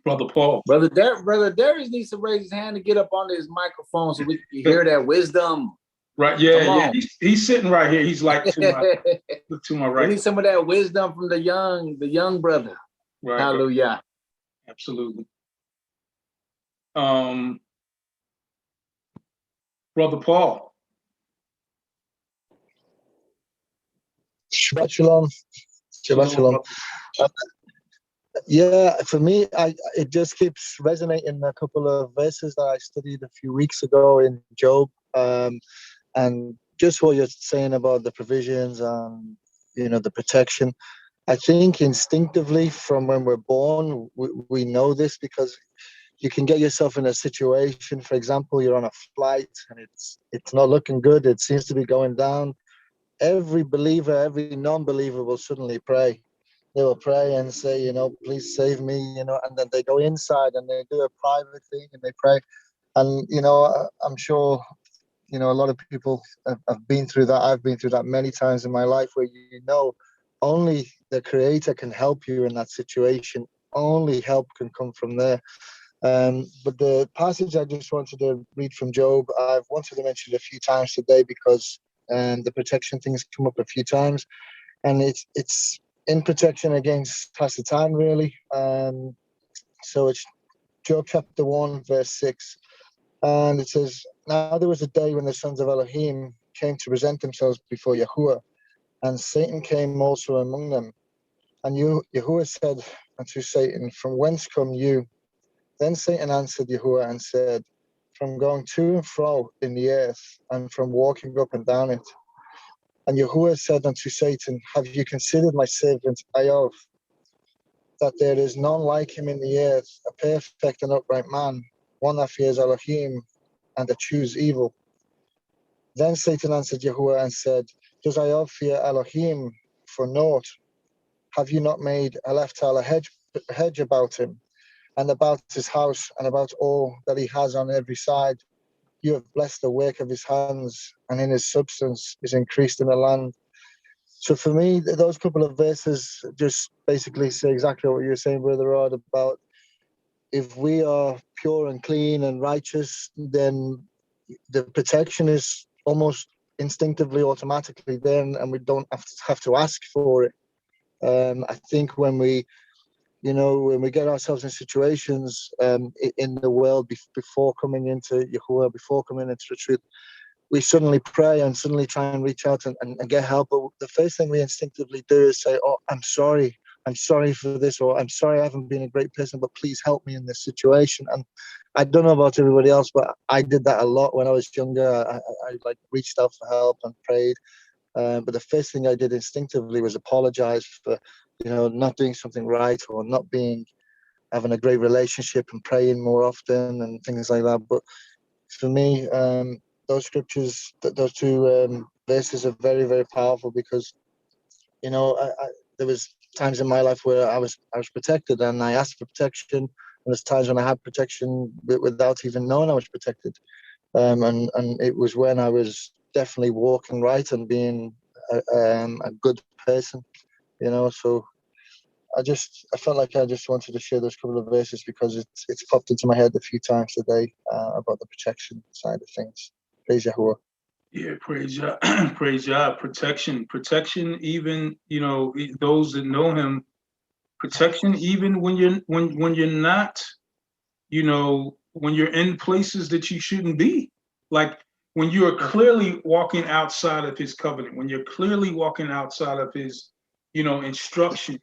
Brother Paul. Brother Darius needs to raise his hand to get up on his microphone so we can hear that wisdom. Right, yeah. He's sitting right here. He's like to my right. We need some of that wisdom from the young brother. Right. Hallelujah. Right. Absolutely. Brother Paul. Shabbat Shalom. Shabbat Shalom. Yeah, for me, it just keeps resonating a couple of verses that I studied a few weeks ago in Job, and just what you're saying about the provisions and the protection. I think instinctively from when we're born, we know this because you can get yourself in a situation. For example, you're on a flight and it's not looking good. It seems to be going down. Every believer, every non-believer will suddenly pray. They will pray and say, please save me, and then they go inside and they do a private thing and they pray. And, I'm sure, a lot of people have been through that. I've been through that many times in my life where, only the Creator can help you in that situation. Only help can come from there. But the passage I just wanted to read from Job, I've wanted to mention it a few times today because the protection things come up a few times. And it's in protection against past the time, really. So it's Job chapter 1, verse 6. And it says, now there was a day when the sons of Elohim came to present themselves before Yahuwah, and Satan came also among them. And Yahuwah said unto Satan, from whence come you? Then Satan answered Yahuwah and said, from going to and fro in the earth, and from walking up and down it. And Yahuwah said unto Satan, have you considered my servant Iyov, that there is none like him in the earth, a perfect and upright man, one that fears Elohim and eschews evil? Then Satan answered Yahuwah and said, does Iob fear Elohim for naught? Have you not made a left a hedge about him, and about his house, and about all that he has on every side? You have blessed the work of his hands, and in his substance is increased in the land. So for me, those couple of verses just basically say exactly what you were saying, Brother Rod, about if we are pure and clean and righteous, then the protection is almost instinctively, automatically there, and we don't have to ask for it. I think when we get ourselves in situations in the world before coming into Yahuwah, before coming into the truth, we suddenly pray and suddenly try and reach out and get help. But the first thing we instinctively do is say, oh, I'm sorry for this, or I'm sorry I haven't been a great person, but please help me in this situation. And I don't know about everybody else, but I did that a lot when I was younger. I like reached out for help and prayed. But the first thing I did instinctively was apologize for, not doing something right, or not having a great relationship and praying more often and things like that. But for me, those scriptures, those two verses are very, very powerful, because, there was times in my life where I was protected and I asked for protection. And there's times when I had protection without even knowing I was protected. And it was when I was definitely walking right and being a good person, so I felt like I just wanted to share those couple of verses because it's popped into my head a few times today about the protection side of things. Praise Yahuwah. Yeah, praise God. Praise God. Protection, even, those that know him, protection, even when you're not, when you're in places that you shouldn't be. Like when you are clearly walking outside of his covenant, when you're clearly walking outside of his, instruction,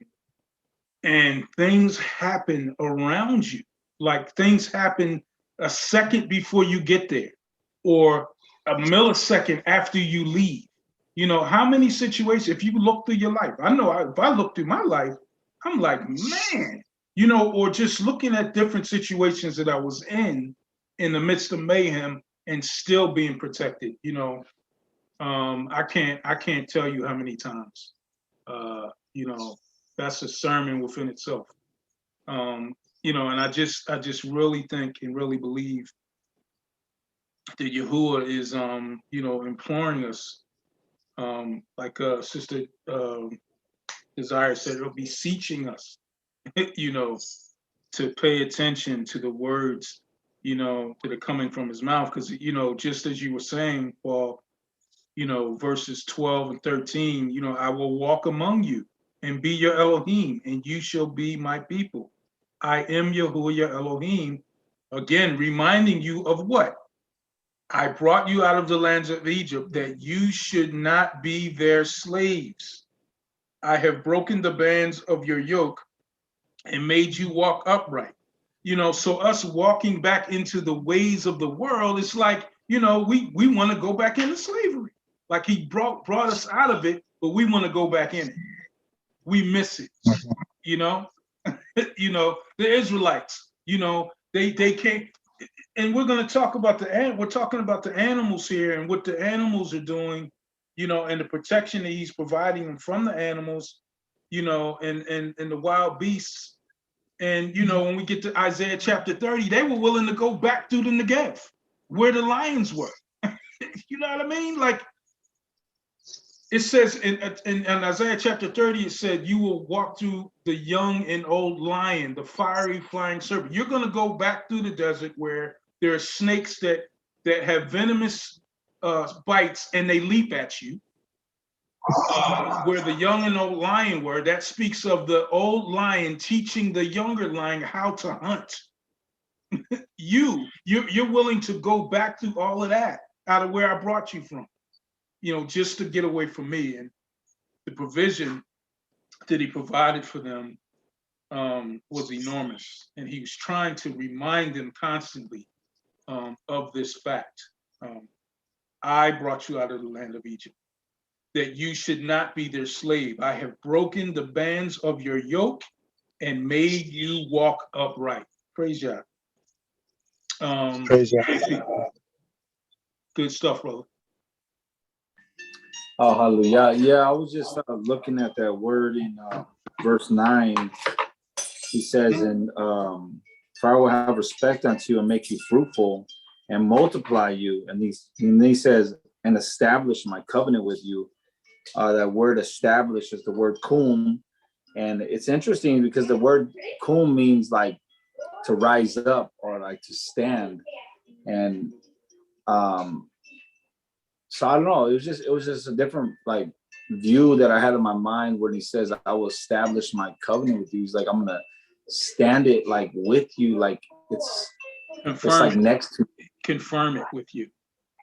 and things happen around you, like things happen a second before you get there, or a millisecond after you leave. How many situations, if you look through your life, I know if I look through my life, I'm like, man, or just looking at different situations that I was in the midst of mayhem and still being protected. I can't tell you how many times. That's a sermon within itself. And I just really think and really believe that Yahuwah is, imploring us, like Sister Desire said, it'll be beseeching us, to pay attention to the words, that are coming from his mouth. Because, just as you were saying, Paul, verses 12 and 13, I will walk among you and be your Elohim, and you shall be my people. I am Yahuwah your Elohim. Again, reminding you of what? I brought you out of the lands of Egypt, that you should not be their slaves. I have broken the bands of your yoke and made you walk upright. So us walking back into the ways of the world, it's like, we want to go back into slavery. Like he brought us out of it, but we want to go back in it. We miss it, the Israelites, they can't. And we're going to talk about we're talking about the animals here and what the animals are doing, and the protection that he's providing them from the animals, and the wild beasts. And, when we get to Isaiah chapter 30, they were willing to go back through the Negev where the lions were. You know what I mean? Like it says in Isaiah chapter 30, it said, you will walk through the young and old lion, the fiery flying serpent. You're going to go back through the desert where there are snakes that have venomous bites and they leap at you. Where the young and old lion were, that speaks of the old lion teaching the younger lion how to hunt. You're willing to go back through all of that out of where I brought you from, just to get away from me. And the provision that he provided for them was enormous. And he was trying to remind them constantly of this fact. I brought you out of the land of Egypt, that you should not be their slave. I have broken the bands of your yoke and made you walk upright. Praise God. Praise Yahuwah. Good stuff, brother. Oh, hallelujah. Yeah, I was just looking at that word in verse 9. He says, and for I will have respect unto you and make you fruitful and multiply you. And he says, and establish my covenant with you. That word establish is the word kum. And it's interesting because the word kum means like to rise up or like to stand. And so I don't know, it was just a different like view that I had in my mind when he says, I will establish my covenant with you. He's like, I'm gonna stand it like with you, like it's like next to confirm it with you.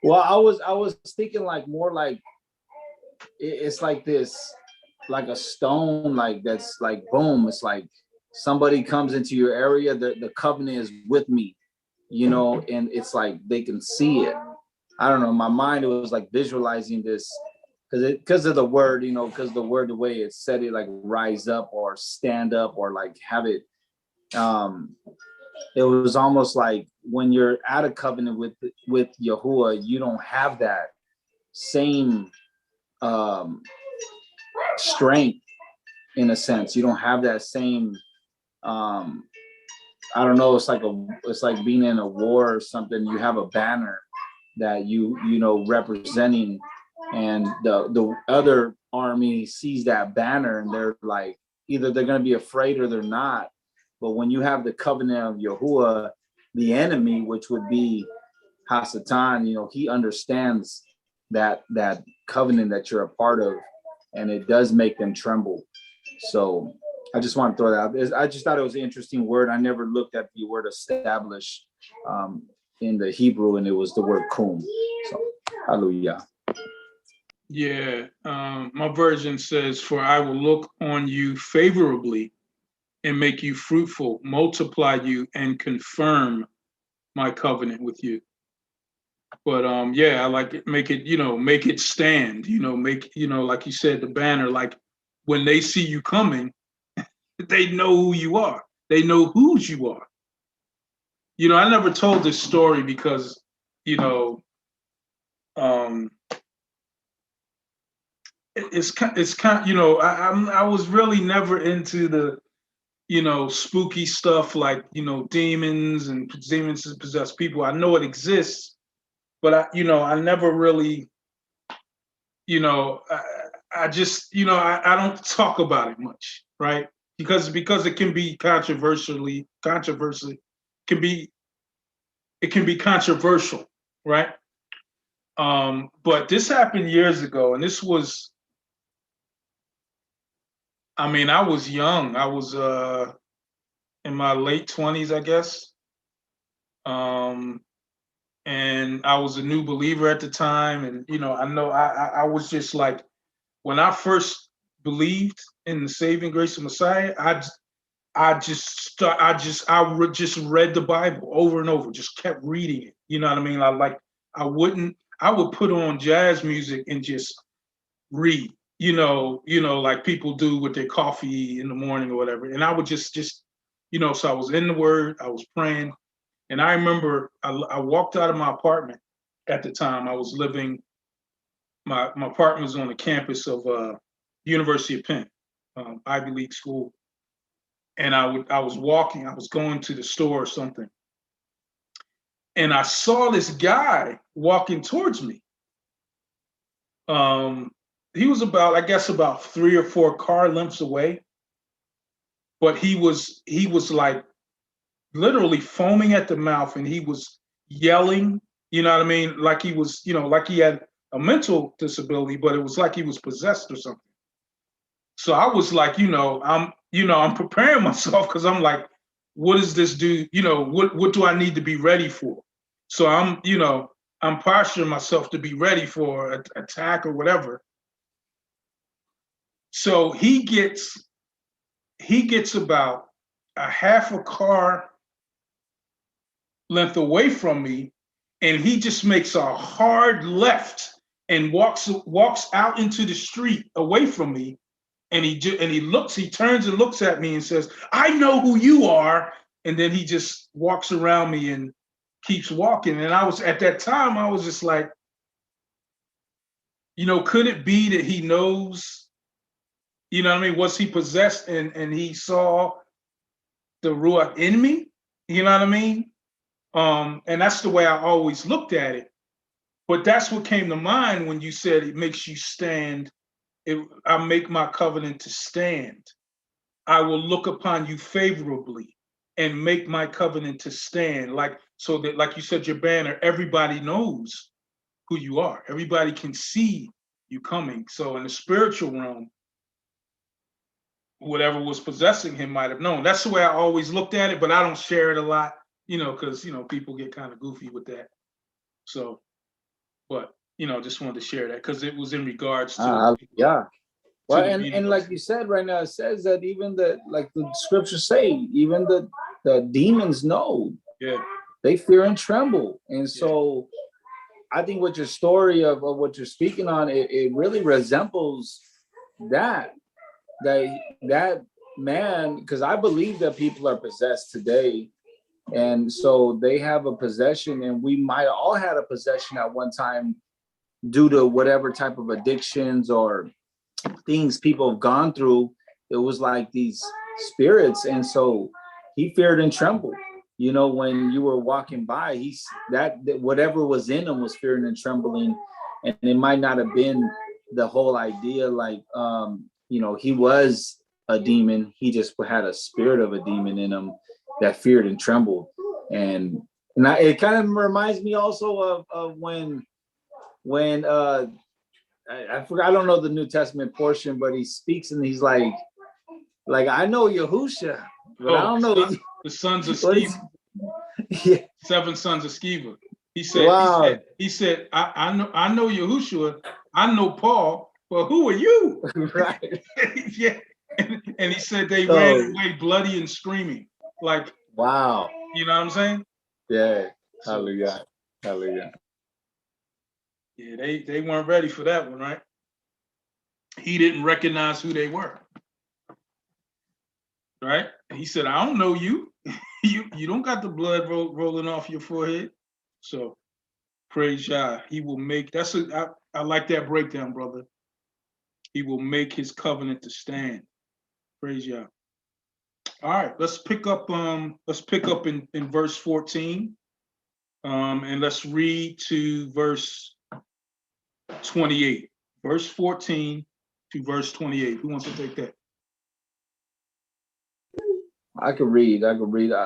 Well, I was thinking like more like it's like this, like a stone, like that's like boom, it's like somebody comes into your area, the covenant is with me, you know, and it's like they can see it. I don't know, my mind, it was like visualizing this because of the word, you know, because the word, the way it said it, like rise up or stand up or like have it. It was almost like when you're at a covenant with Yahuah, you don't have that same strength in a sense. You don't have that same I don't know, it's like being in a war or something. You have a banner that you know representing, and the other army sees that banner and they're like, either they're going to be afraid or they're not. But when you have the covenant of Yahuah, the enemy, which would be Hasatan, you know, he understands that covenant that you're a part of, and it does make them tremble. So I just want to throw that out. I just thought it was an interesting word. I never looked at the word establish in the Hebrew, and it was the word kum. So hallelujah. Yeah, my version says, for I will look on you favorably and make you fruitful, multiply you, and confirm my covenant with you. But yeah, I like it, make it, you know, make it stand, you know, make, you know, like you said, the banner, like when they see you coming, they know who you are. They know whose you are. You know, I never told this story because, you know, it's kind, you know, I was really never into the, you know, spooky stuff like, you know, demons possess people. I know it exists, but you know, I never really, you know, I just, you know, I don't talk about it much, right? Because it can be it can be controversial, right? But this happened years ago, and this was, I mean, I was young. I was in my late 20s, I guess. And I was a new believer at the time. And, you know I was just like, when I first believed in the saving grace of Messiah, I just read the Bible over and over, just kept reading it. You know what I mean? I would put on jazz music and just read, you know, like people do with their coffee in the morning or whatever. And I would just, you know, so I was in the word, I was praying. And I remember I walked out of my apartment at the time. I was living, my apartment was on the campus of University of Penn, Ivy League school. And I was walking, I was going to the store or something. And I saw this guy walking towards me. He was I guess about 3 or 4 car lengths away. But he was like literally foaming at the mouth, and he was yelling, you know what I mean? Like he was, you know, like he had a mental disability, but it was like he was possessed or something. So I was like, I'm preparing myself, because I'm like, what does this do? You know, what do I need to be ready for? So I'm posturing myself to be ready for an attack or whatever. So he gets about a half a car length away from me, and he just makes a hard left and walks out into the street away from me. And he turns and looks at me and says, "I know who you are." And then he just walks around me and keeps walking. And at that time, I was just like, could it be that he knows, what I mean? Was he possessed and he saw the Ruach in me? You know what I mean? And that's the way I always looked at it. But that's what came to mind when you said it makes you stand. I make my covenant to stand. I will look upon you favorably and make my covenant to stand. So that, like you said, your banner, everybody knows who you are. Everybody can see you coming. So in the spiritual realm, whatever was possessing him might have known. That's the way I always looked at it, but I don't share it a lot, because, people get kind of goofy with that. So, but, just wanted to share that because it was in regards to. Yeah. Well, the and meaning of like you said right now, it says that even like the scriptures say, even the demons know. Yeah. They fear and tremble. And so I think with your story of what you're speaking on, it really resembles that man, because I believe that people are possessed today. And so they have a possession, and we might all had a possession at one time due to whatever type of addictions or things people have gone through. It was like these spirits. And so he feared and trembled. When you were walking by, that whatever was in him was fearing and trembling. And it might not have been the whole idea, like, he was a demon. He just had a spirit of a demon in him that feared and trembled. And it kind of reminds me also of when I forgot, I don't know the New Testament portion, but he speaks and he's like I know Yahusha, but I don't know the sons of Sceva. Yeah. 7 sons of Sceva. He said, wow. he said, I know Yahushua, I know Paul, but who are you? Right. Yeah. And he said they ran away bloody and screaming. Like, wow. You know what I'm saying? Yeah. Hallelujah. Hallelujah. Yeah, they weren't ready for that one, right? He didn't recognize who they were. Right? He said, I don't know you. You don't got the blood rolling off your forehead. So praise Yah. He will make, I like that breakdown, brother. He will make his covenant to stand. Praise Yah. All right, let's pick up in verse 14. And let's read to verse 28. Verse 14 to verse 28. Who wants to take that? I could read,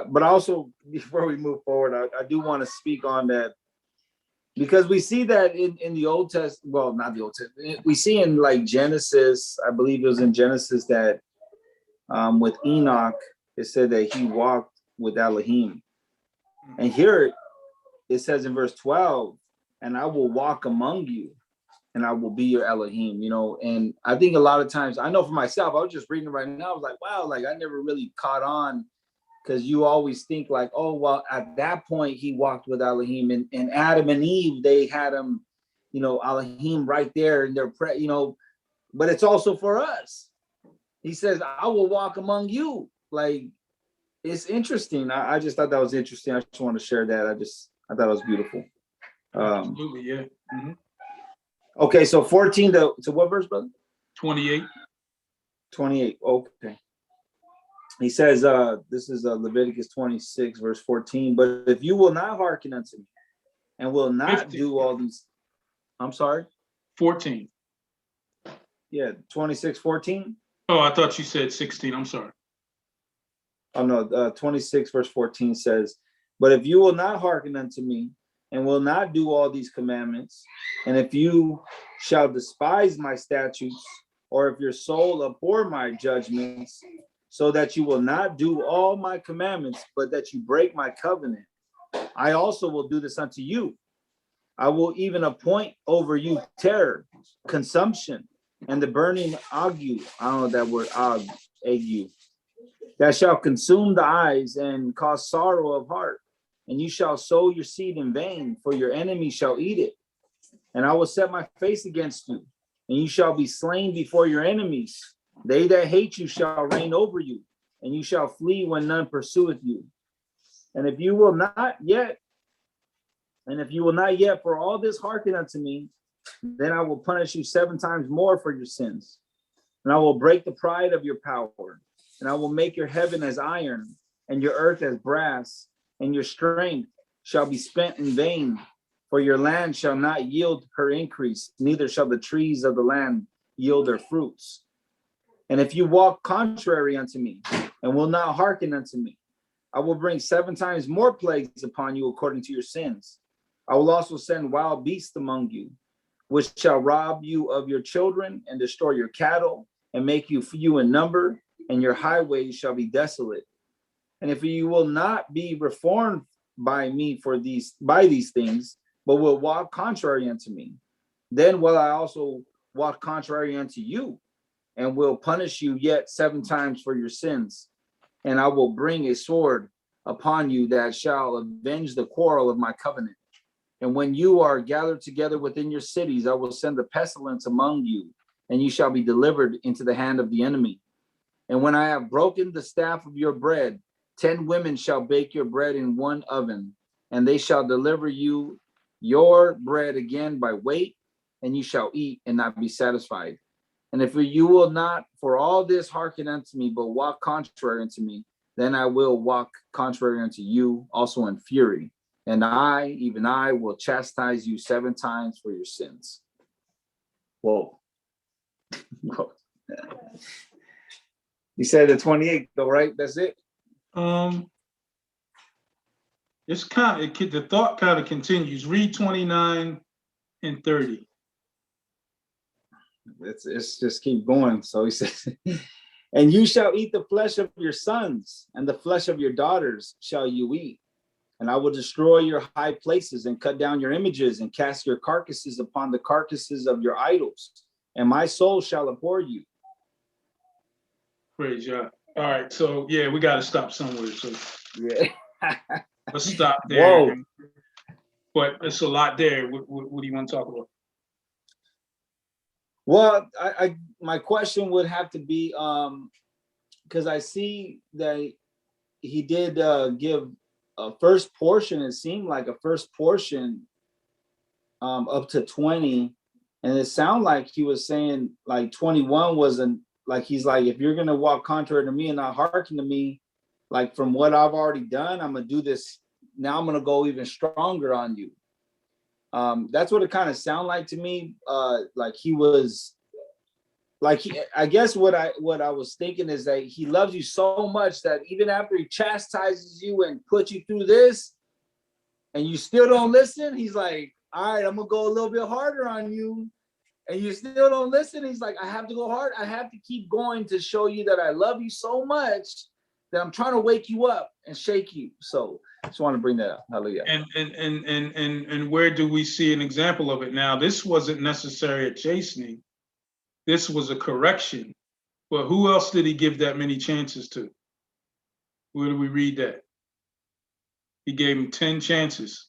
but also before we move forward, I do want to speak on that, because we see that in the Old Testament, well, not the Old Testament, we see in like Genesis, I believe it was in Genesis that with Enoch, it said that he walked with Elohim. And here it says in verse 12, and I will walk among you and I will be your Elohim, and I think a lot of times, I know for myself, I was just reading it right now, I was like, wow, like I never really caught on, because you always think like, oh, well, at that point he walked with Elohim, and Adam and Eve, they had him, Elohim right there in their but it's also for us. He says, I will walk among you. Like, it's interesting. I just thought that was interesting. I just want to share that. I thought it was beautiful. Absolutely, yeah. Mm-hmm. Okay, so 14 to what verse, brother? 28. 28. Okay. He says, this is Leviticus 26, verse 14. But if you will not hearken unto me and will not 15. do all these, I'm sorry? 14. Yeah, 26, 14. Oh, I thought you said 16. I'm sorry. Oh, no, 26, verse 14 says, but if you will not hearken unto me and will not do all these commandments, and if you shall despise my statutes, or if your soul abhor my judgments, so that you will not do all my commandments, but that you break my covenant, I also will do this unto you. I will even appoint over you terror, consumption, and the burning ague. I don't know that word, ague, that shall consume the eyes and cause sorrow of heart. And you shall sow your seed in vain, for your enemy shall eat it. And I will set my face against you, and you shall be slain before your enemies. They that hate you shall reign over you, and you shall flee when none pursueth you. And if you will not yet for all this hearken unto me, then I will punish you 7 times more for your sins. And I will break the pride of your power. And I will make your heaven as iron and your earth as brass. And your strength shall be spent in vain. For your land shall not yield her increase, neither shall the trees of the land yield their fruits. And if you walk contrary unto me and will not hearken unto me, I will bring 7 times more plagues upon you according to your sins. I will also send wild beasts among you, which shall rob you of your children and destroy your cattle and make you few in number, and your highways shall be desolate. And if you will not be reformed by me by these things, but will walk contrary unto me, then will I also walk contrary unto you, and will punish you yet 7 times for your sins. And I will bring a sword upon you that shall avenge the quarrel of my covenant. And when you are gathered together within your cities, I will send a pestilence among you, and you shall be delivered into the hand of the enemy. And when I have broken the staff of your bread, 10 women shall bake your bread in one oven, and they shall deliver you your bread again by weight, and you shall eat and not be satisfied. And if you will not for all this hearken unto me, but walk contrary unto me, then I will walk contrary unto you also in fury. And I, even I, will chastise you 7 times for your sins. Whoa. Whoa. You said the 28th, though, right? That's it? It's the thought kind of continues. Read 29 and 30. It's just keep going. So he says, and you shall eat the flesh of your sons, and the flesh of your daughters shall you eat. And I will destroy your high places and cut down your images and cast your carcasses upon the carcasses of your idols. And my soul shall abhor you. Praise God. All right. So, yeah, we got to stop somewhere. So, yeah. Let's stop there. Whoa. But it's a lot there. What do you want to talk about? Well, my question would have to be, because I see that he did give a first portion. It seemed like a first portion up to 20, and it sounded like he was saying like 21 wasn't like, he's like, if you're gonna walk contrary to me and not hearken to me, like from what I've already done, I'm gonna do this now. I'm gonna go even stronger on you. That's what it kind of sounded like to me. Like he was like, I guess what I was thinking is that he loves you so much that even after he chastises you and puts you through this and you still don't listen, he's like, all right, I'm gonna go a little bit harder on you. And you still don't listen. He's like, I have to go hard. I have to keep going to show you that I love you so much that I'm trying to wake you up and shake you. So I just want to bring that up. Hallelujah. And where do we see an example of it now? This wasn't necessarily a chastening. This was a correction. But who else did he give that many chances to? Where do we read that? He gave him 10 chances.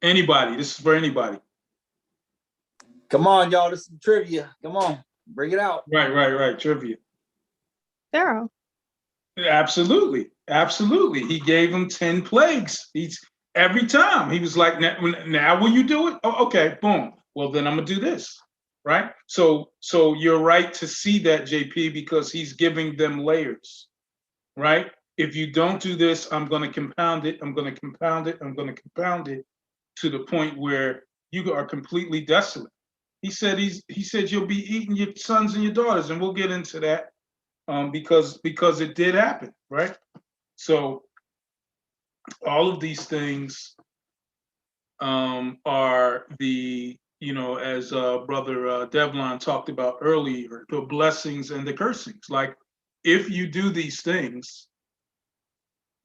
Anybody, this is for anybody. Come on, y'all, this is trivia. Come on, bring it out. Right, trivia. Pharaoh. Absolutely. He gave him 10 plagues. He's every time he was like, now will you do it? Oh, okay, boom. Well, then I'm gonna do this, right? So you're right to see that, JP, because he's giving them layers, right? If you don't do this, I'm gonna compound it. I'm gonna compound it to the point where you are completely desolate. He said you'll be eating your sons and your daughters, and we'll get into that because it did happen, right? So all of these things are the, as Brother Devlon talked about earlier, the blessings and the cursings. Like, if you do these things,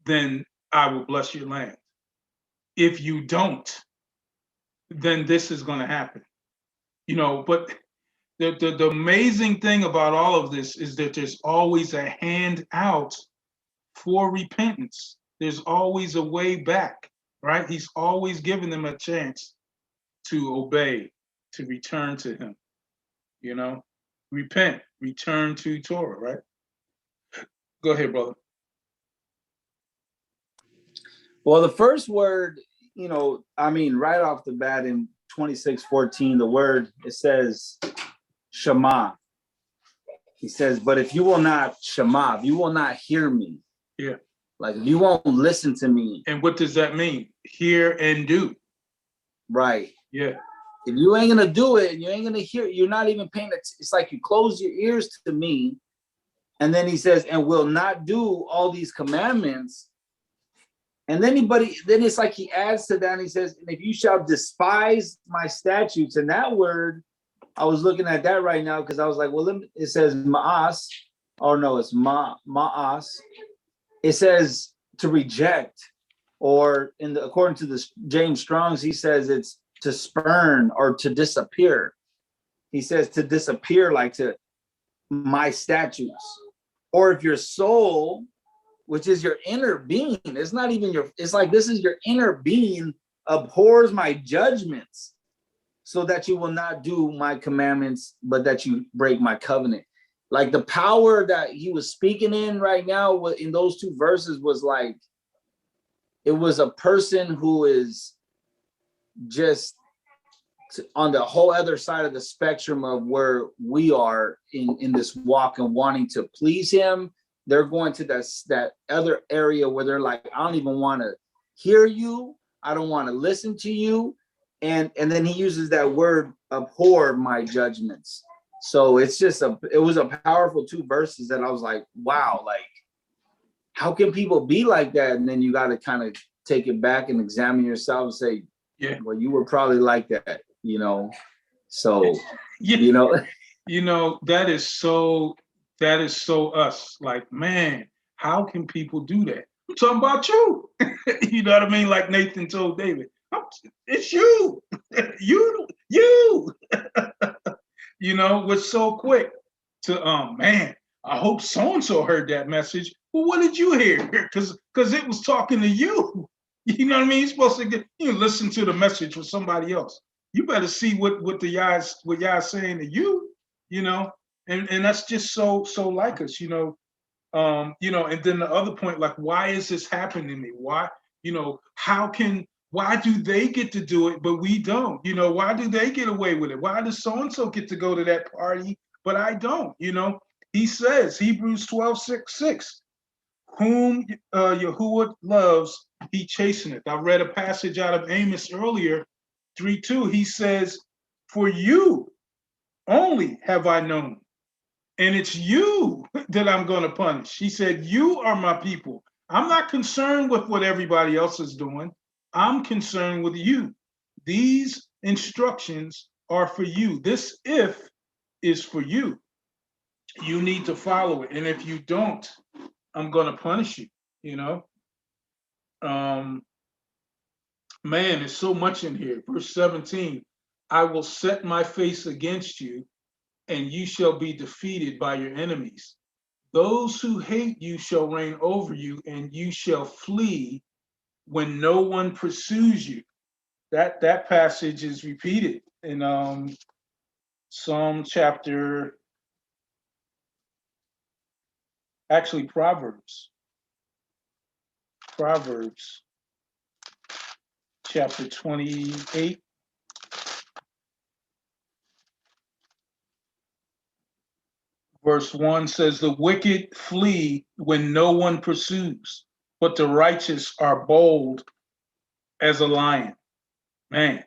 then I will bless your land. If you don't, then this is going to happen. But the amazing thing about all of this is that there's always a hand out for repentance. There's always a way back, right? He's always giving them a chance to obey, to return to him, repent, return to Torah, right? Go ahead, brother. Well, the first word, you know, I mean, right off the bat in 26:14, the word, it says Shema. He says, but if you will not Shema, if you will not hear me, Yeah. like if you won't listen to me. And what does that mean? Hear and do. Right. Yeah. If you ain't gonna do it and you ain't gonna hear, you're not even paying attention. It's like you close your ears to me. And then he says, and will not do all these commandments. And then it's like he adds to that and he says, and if you shall despise my statutes, and that word, I was looking at that right now because I was like, well, it says ma'as, or no, it's ma'as. It says to reject, or according to the James Strong's, he says it's to spurn or to disappear. He says to disappear, like to my statutes. Or if your soul, which is your inner being, it's not even it's like this is your inner being, abhors my judgments, so that you will not do my commandments, but that you break my covenant. Like the power that he was speaking in right now in those two verses was like, it was a person who is just on the whole other side of the spectrum of where we are in this walk and wanting to please him. They're going to that other area where they're like, I don't even want to hear you. I don't want to listen to you. And then he uses that word, abhor my judgments. So it's just it was a powerful two verses that I was like, wow, like how can people be like that? And then you got to kind of take it back and examine yourself and say, yeah, well, you were probably like that, you know? So, yeah. You know, that is so us. Like, man, how can people do that? I'm talking about you. You know what I mean? Like Nathan told David, it's you. you. You know, was so quick to man, I hope so-and-so heard that message. Well, what did you hear? Because it was talking to you. You know what I mean? You're supposed to listen to the message for somebody else. You better see what Yah's saying to you, you know, and that's just so like us, you know. And then the other point, like, why is this happening to me? Why, why do they get to do it, but we don't? You know, why do they get away with it? Why does so-and-so get to go to that party, but I don't? You know, he says, Hebrews 12:6, whom Yahuah loves, he chasteneth. I read a passage out of Amos earlier, 3:2. He says, for you only have I known, and it's you that I'm going to punish. He said, you are my people. I'm not concerned with what everybody else is doing. I'm concerned with you. These instructions are for you. This if is for you. You need to follow it. And if you don't, I'm going to punish you, you know? Man, there's so much in here. Verse 17, I will set my face against you, and you shall be defeated by your enemies. Those who hate you shall reign over you, and you shall flee when no one pursues you. That passage is repeated in Psalm chapter, actually Proverbs chapter 28. Verse 1 says, the wicked flee when no one pursues, but the righteous are bold as a lion. Man,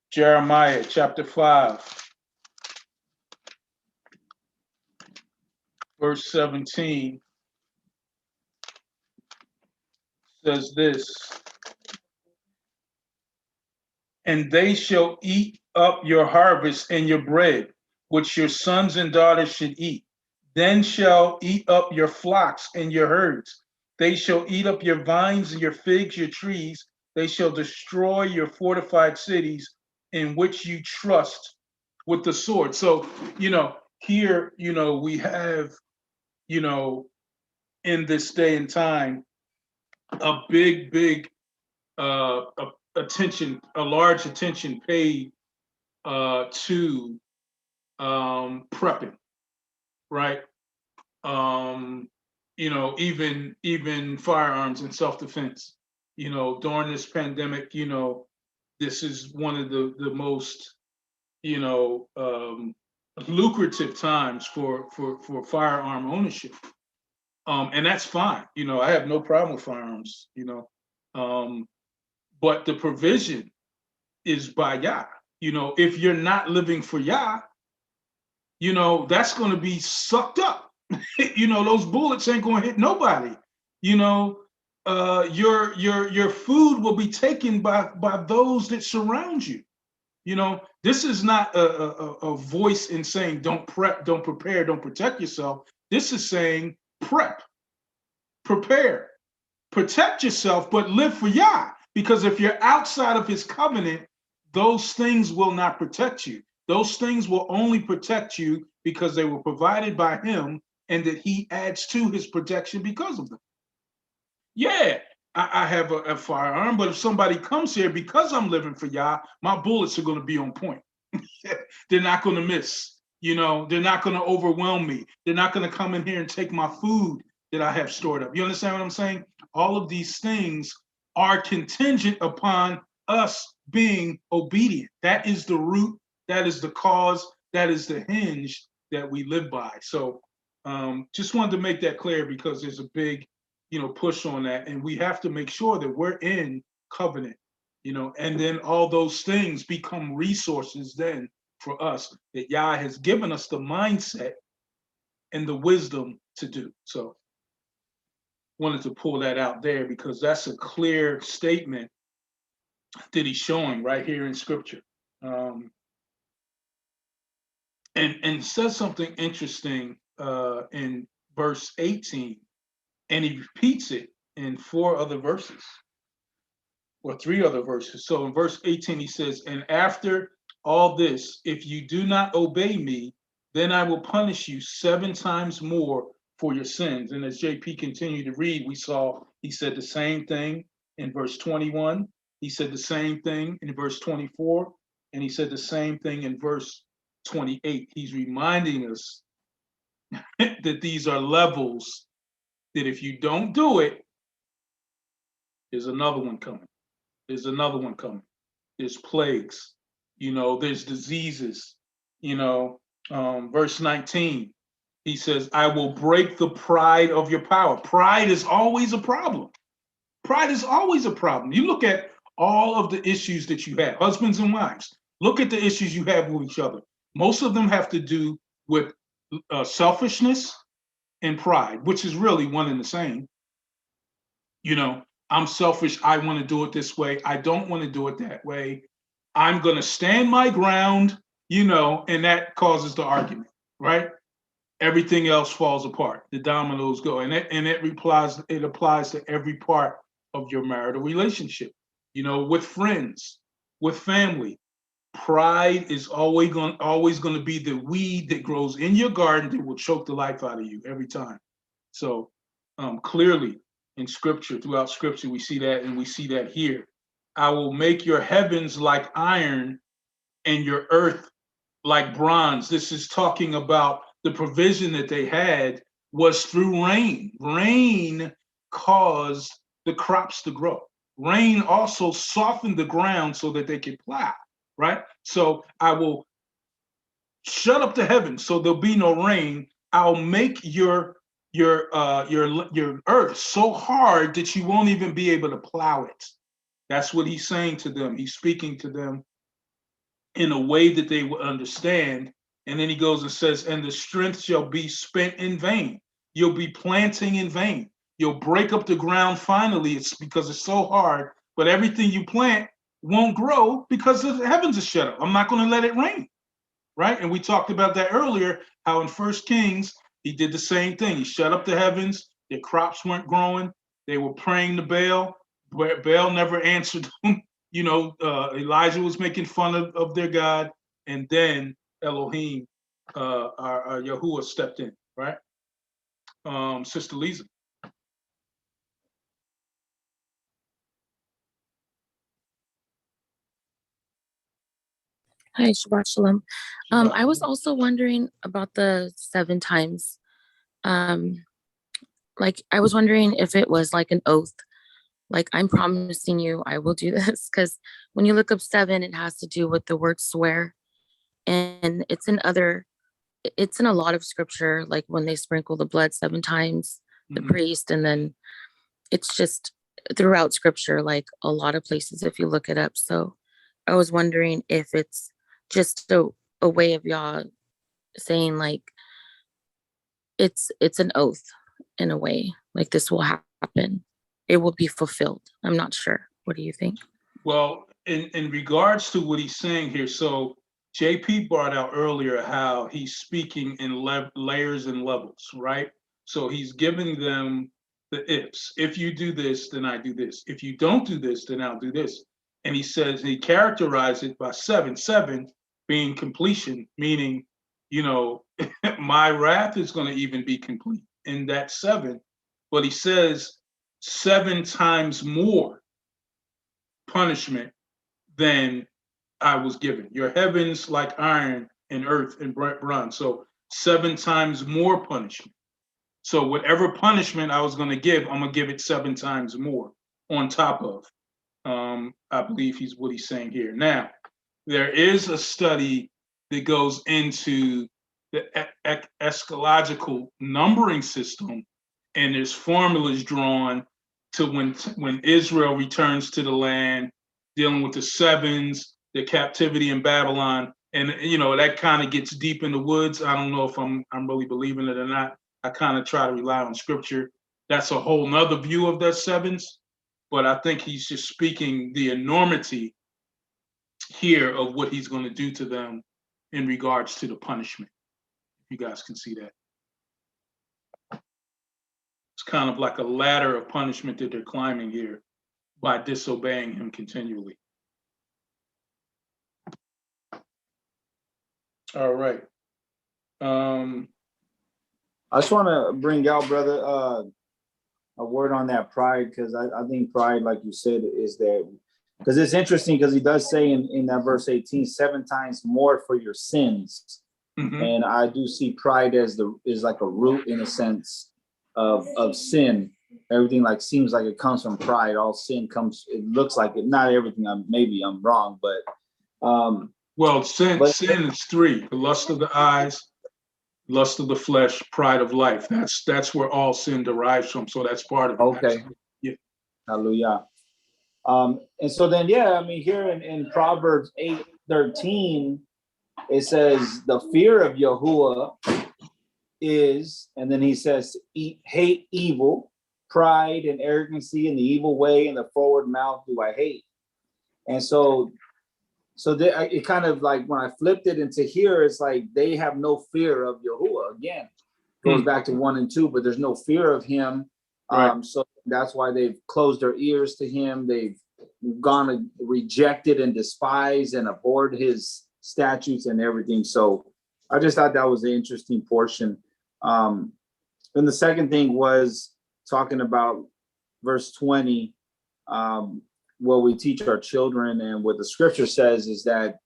Jeremiah chapter 5, verse 17 says this, and they shall eat up your harvest and your bread, which your sons and daughters should eat. Then shall eat up your flocks and your herds. They shall eat up your vines and your figs, your trees. They shall destroy your fortified cities in which you trust with the sword. So, here, we have, in this day and time, a big a large attention paid to prepping, right? Even firearms and self-defense. You know, during this pandemic, you know, this is one of the most, you know, lucrative times for firearm ownership. And that's fine. You know, I have no problem with firearms, you know. But the provision is by Yah. You know, if you're not living for Yah, you know, that's going to be sucked up. You know, those bullets ain't going to hit nobody. You know, your food will be taken by those that surround you. You know, this is not a voice in saying don't prep, don't prepare, don't protect yourself. This is saying prep, prepare, protect yourself, but live for Yah. Because if you're outside of his covenant, those things will not protect you. Those things will only protect you because they were provided by him and that he adds to his protection because of them. Yeah, I have a firearm, but if somebody comes here because I'm living for Yah, my bullets are going to be on point. They're not going to miss. You know, they're not going to overwhelm me. They're not going to come in here and take my food that I have stored up. You understand what I'm saying? All of these things are contingent upon us being obedient. That is the root, that is the cause, that is the hinge that we live by. So just wanted to make that clear because there's a big, you know, push on that. And we have to make sure that we're in covenant, you know, and then all those things become resources then for us that Yah has given us the mindset and the wisdom to do. So wanted to pull that out there because that's a clear statement that he's showing right here in scripture. And says something interesting in verse 18, and he repeats it in 4 other verses or 3 other verses. So in verse 18, he says, and after all this, if you do not obey me, then I will punish you 7 times more for your sins. And as JP continued to read, we saw he said the same thing in verse 21. He said the same thing in verse 24. And he said the same thing in verse 28. He's reminding us that these are levels that if you don't do it, there's another one coming. There's another one coming. There's plagues, you know, there's diseases, you know. Verse 19, he says, I will break the pride of your power. Pride is always a problem. Pride is always a problem. You look at all of the issues that you have, husbands and wives, look at the issues you have with each other. Most of them have to do with selfishness and pride, which is really one and the same. You know, I'm selfish. I want to do it this way. I don't want to do it that way. I'm going to stand my ground, you know, and that causes the argument, right? Everything else falls apart. The dominoes go, and it applies to every part of your marital relationship. You know, with friends, with family. Pride is always going to be the weed that grows in your garden that will choke the life out of you every time. So clearly in scripture, throughout scripture, we see that, and we see that here. I will make your heavens like iron and your earth like bronze. This is talking about the provision that they had was through rain. Rain caused the crops to grow. Rain also softened the ground so that they could plow, right? So I will shut up the heavens so there'll be no rain. I'll make your earth so hard that you won't even be able to plow it. That's what he's saying to them. He's speaking to them in a way that they will understand. And then he goes and says, and the strength shall be spent in vain. You'll be planting in vain. You'll break up the ground finally. It's because it's so hard, but everything you plant won't grow because the heavens are shut up. I'm not going to let it rain, right? And we talked about that earlier, how in 1 Kings, he did the same thing. He shut up the heavens. Their crops weren't growing. They were praying to Baal. Baal never answered them. You know, Elijah was making fun of their God, and then Elohim, our Yahuwah, stepped in, right? Sister Lisa. Hi, Shabbat Shalom. I was also wondering about the 7 times. Like, I was wondering if it was like an oath like, I'm promising you I will do this. Because when you look up 7, it has to do with the word swear. And it's in a lot of scripture, like when they sprinkle the blood 7 times, the priest, and then it's just throughout scripture, like a lot of places if you look it up. So I was wondering if it's just a way of y'all saying like it's an oath in a way, like this will happen. It will be fulfilled. I'm not sure. What do you think? Well, in regards to what he's saying here, so JP brought out earlier how he's speaking in layers and levels, right? So he's giving them the ifs. If you do this, then I do this. If you don't do this, then I'll do this. And he says, he characterized it by 7 being completion, meaning, you know, my wrath is going to even be complete in that 7. But he says 7 times more punishment than I was given. Your heavens like iron and earth and bronze. So 7 times more punishment. So whatever punishment I was going to give, I'm going to give it 7 times more on top of. I believe what he's saying here. Now, there is a study that goes into the eschatological numbering system, and there's formulas drawn to when Israel returns to the land, dealing with the 7s, the captivity in Babylon, and you know that kind of gets deep in the woods. I don't know if I'm really believing it or not. I kind of try to rely on scripture. That's a whole nother view of the 7s, but I think he's just speaking the enormity here of what he's going to do to them in regards to the punishment. You guys can see that. It's kind of like a ladder of punishment that they're climbing here by disobeying him continually. All right. I just want to bring out, brother, a word on that pride, because I think pride, like you said, is that, because it's interesting because he does say in that verse 18, 7 times more for your sins. And I do see pride is like a root in a sense of sin. Everything like seems like it comes from pride. All sin comes, it looks like it, not everything, maybe I'm wrong, but well, sin is 3: the lust of the eyes, lust of the flesh, pride of life. That's where all sin derives from. So that's part of it. Okay. Yeah. Hallelujah. And so then, yeah, I mean, here in Proverbs 8:13, it says the fear of Yahuah is, and then he says, hate evil, pride and arrogancy and the evil way and the forward mouth do I hate. And so it kind of like when I flipped it into here, it's like they have no fear of Yahuah. Again, goes back to 1 and 2, but there's no fear of him. Right. So that's why they've closed their ears to him. They've gone and rejected and despised and abhorred his statutes and everything. So I just thought that was an interesting portion. Then the second thing was talking about verse 20, what we teach our children, and what the scripture says is that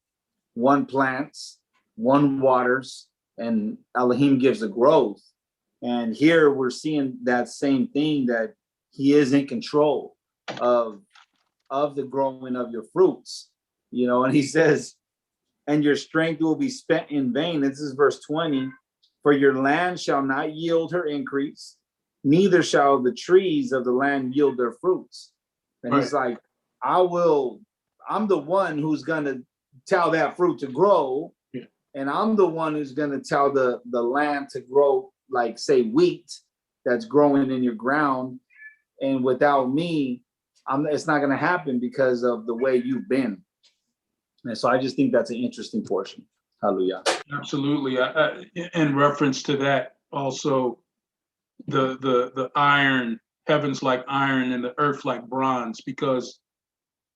one plants, one waters, and Elohim gives the growth. And here we're seeing that same thing, that he is in control of the growing of your fruits, you know. And he says, and your strength will be spent in vain. This is verse 20. For your land shall not yield her increase, neither shall the trees of the land yield their fruits. And he's like, I'm the one who's going to tell that fruit to grow. Yeah. And I'm the one who's going to tell the land to grow, like say wheat that's growing in your ground. And without me, it's not going to happen because of the way you've been. And so I just think that's an interesting portion. Hallelujah. Absolutely. In reference to that, also the iron, heavens like iron and the earth like bronze, because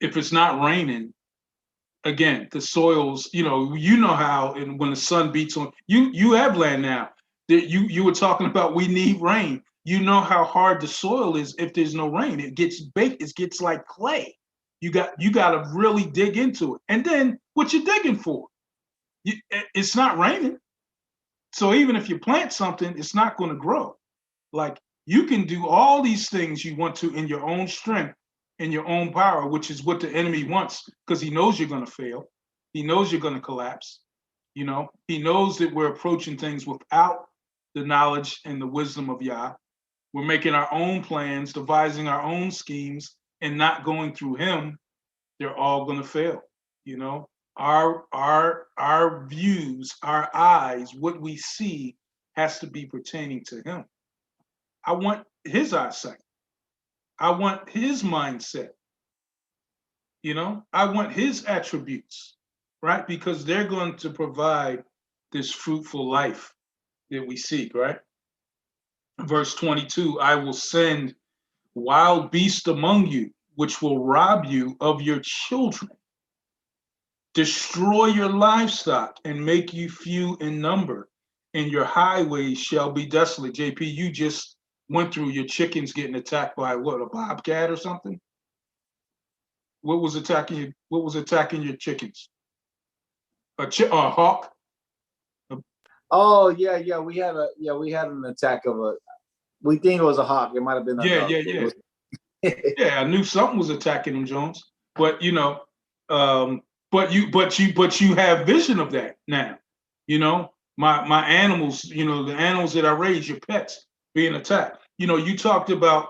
if it's not raining, again, the soils, you know how, and when the sun beats on, you have land now. You were talking about we need rain. You know how hard the soil is if there's no rain. It gets baked, it gets like clay. You got to really dig into it. And then what you digging for? It's not raining. So even if you plant something, it's not going to grow. Like, you can do all these things you want to in your own strength, in your own power, which is what the enemy wants, because he knows you're going to fail. He knows you're going to collapse. You know, he knows that we're approaching things without the knowledge and the wisdom of Yah. We're making our own plans, devising our own schemes, and not going through him. They're all going to fail. You know, our views, our eyes, what we see has to be pertaining to him. I want his eyesight. I want his mindset. You know, I want his attributes, right? Because they're going to provide this fruitful life that we seek, right? Verse 22, I will send wild beasts among you, which will rob you of your children, destroy your livestock, and make you few in number, and your highways shall be desolate. JP, you just went through your chickens getting attacked by what, a bobcat or something? What was attacking you? What was attacking your chickens? A hawk? Oh yeah. We had an attack of a. We think it was a hawk. It might have been a Yeah, dove. yeah. Yeah, I knew something was attacking them, Jones. But you know, but you have vision of that now. You know, my animals, you know, the animals that I raise, your pets, being attacked. You know, you talked about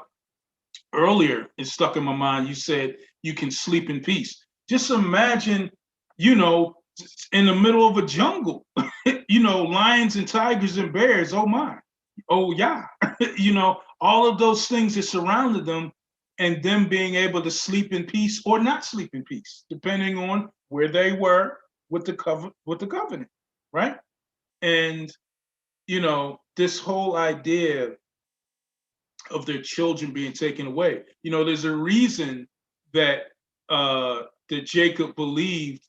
earlier, it stuck in my mind, you said you can sleep in peace. Just imagine, you know, in the middle of a jungle, you know, lions and tigers and bears, oh my, oh yeah, you know, all of those things that surrounded them, and them being able to sleep in peace or not sleep in peace, depending on where they were with the covenant, right? And, you know, this whole idea of their children being taken away. You know, there's a reason that that Jacob believed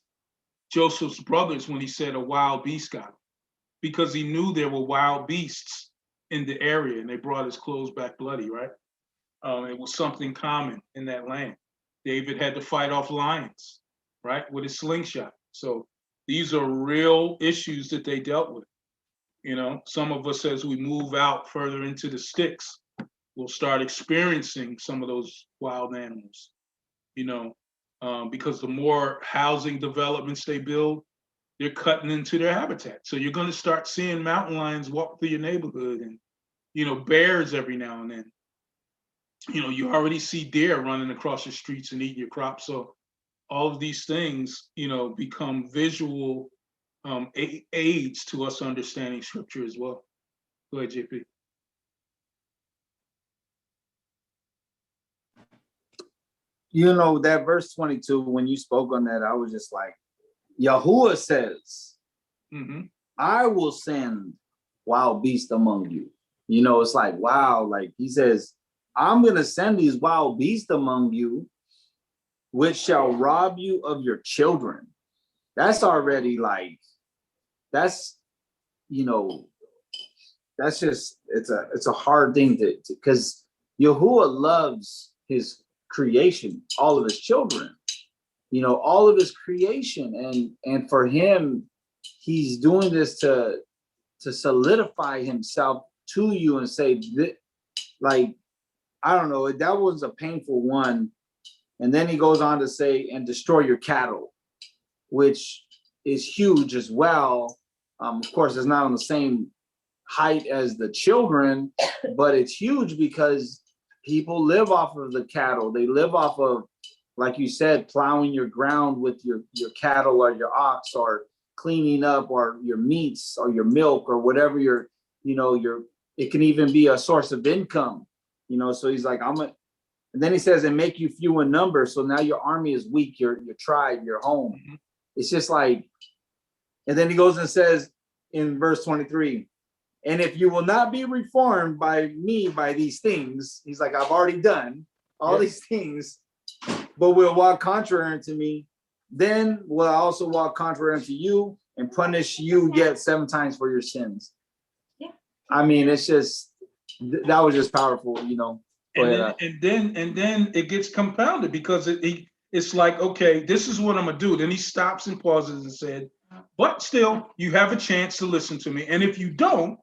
Joseph's brothers when he said a wild beast got him, because he knew there were wild beasts in the area, and they brought his clothes back bloody, right? It was something common in that land. David had to fight off lions, right, with his slingshot. So these are real issues that they dealt with. You know, some of us, as we move out further into the sticks, will start experiencing some of those wild animals, you know, because the more housing developments they build, they're cutting into their habitat. So you're going to start seeing mountain lions walk through your neighborhood, and, you know, bears every now and then. You know, you already see deer running across the streets and eating your crops. So all of these things, you know, become visual aids to us understanding scripture as well. Go ahead, JP. You know, that verse 22, when you spoke on that, I was just like, Yahuwah says, I will send wild beasts among you. You know, it's like, wow, like he says, I'm going to send these wild beasts among you, which shall rob you of your children. That's already like, that's, you know, that's just, it's a hard thing to because Yahuwah loves his creation, all of his children, you know, all of his creation. And for him, he's doing this to solidify himself to you and say, like, I don't know, that was a painful one. And then he goes on to say, and destroy your cattle, which is huge as well. Of course, it's not on the same height as the children, but it's huge because people live off of the cattle. They live off of, like you said, plowing your ground with your cattle or your ox, or cleaning up, or your meats or your milk, or whatever it can even be a source of income, you know. So he's like, and then he says, and make you few in number. So now your army is weak, your tribe, your home. It's just like, and then he goes and says in verse 23, and if you will not be reformed by me, by these things, he's like, I've already done all these things, but will walk contrary unto me, then will I also walk contrary unto you and punish you yet 7 times for your sins. Yeah. I mean, it's just, that was just powerful, you know. And then it gets compounded, because it's like, okay, this is what I'm gonna do. Then he stops and pauses and said, but still, you have a chance to listen to me. And if you don't,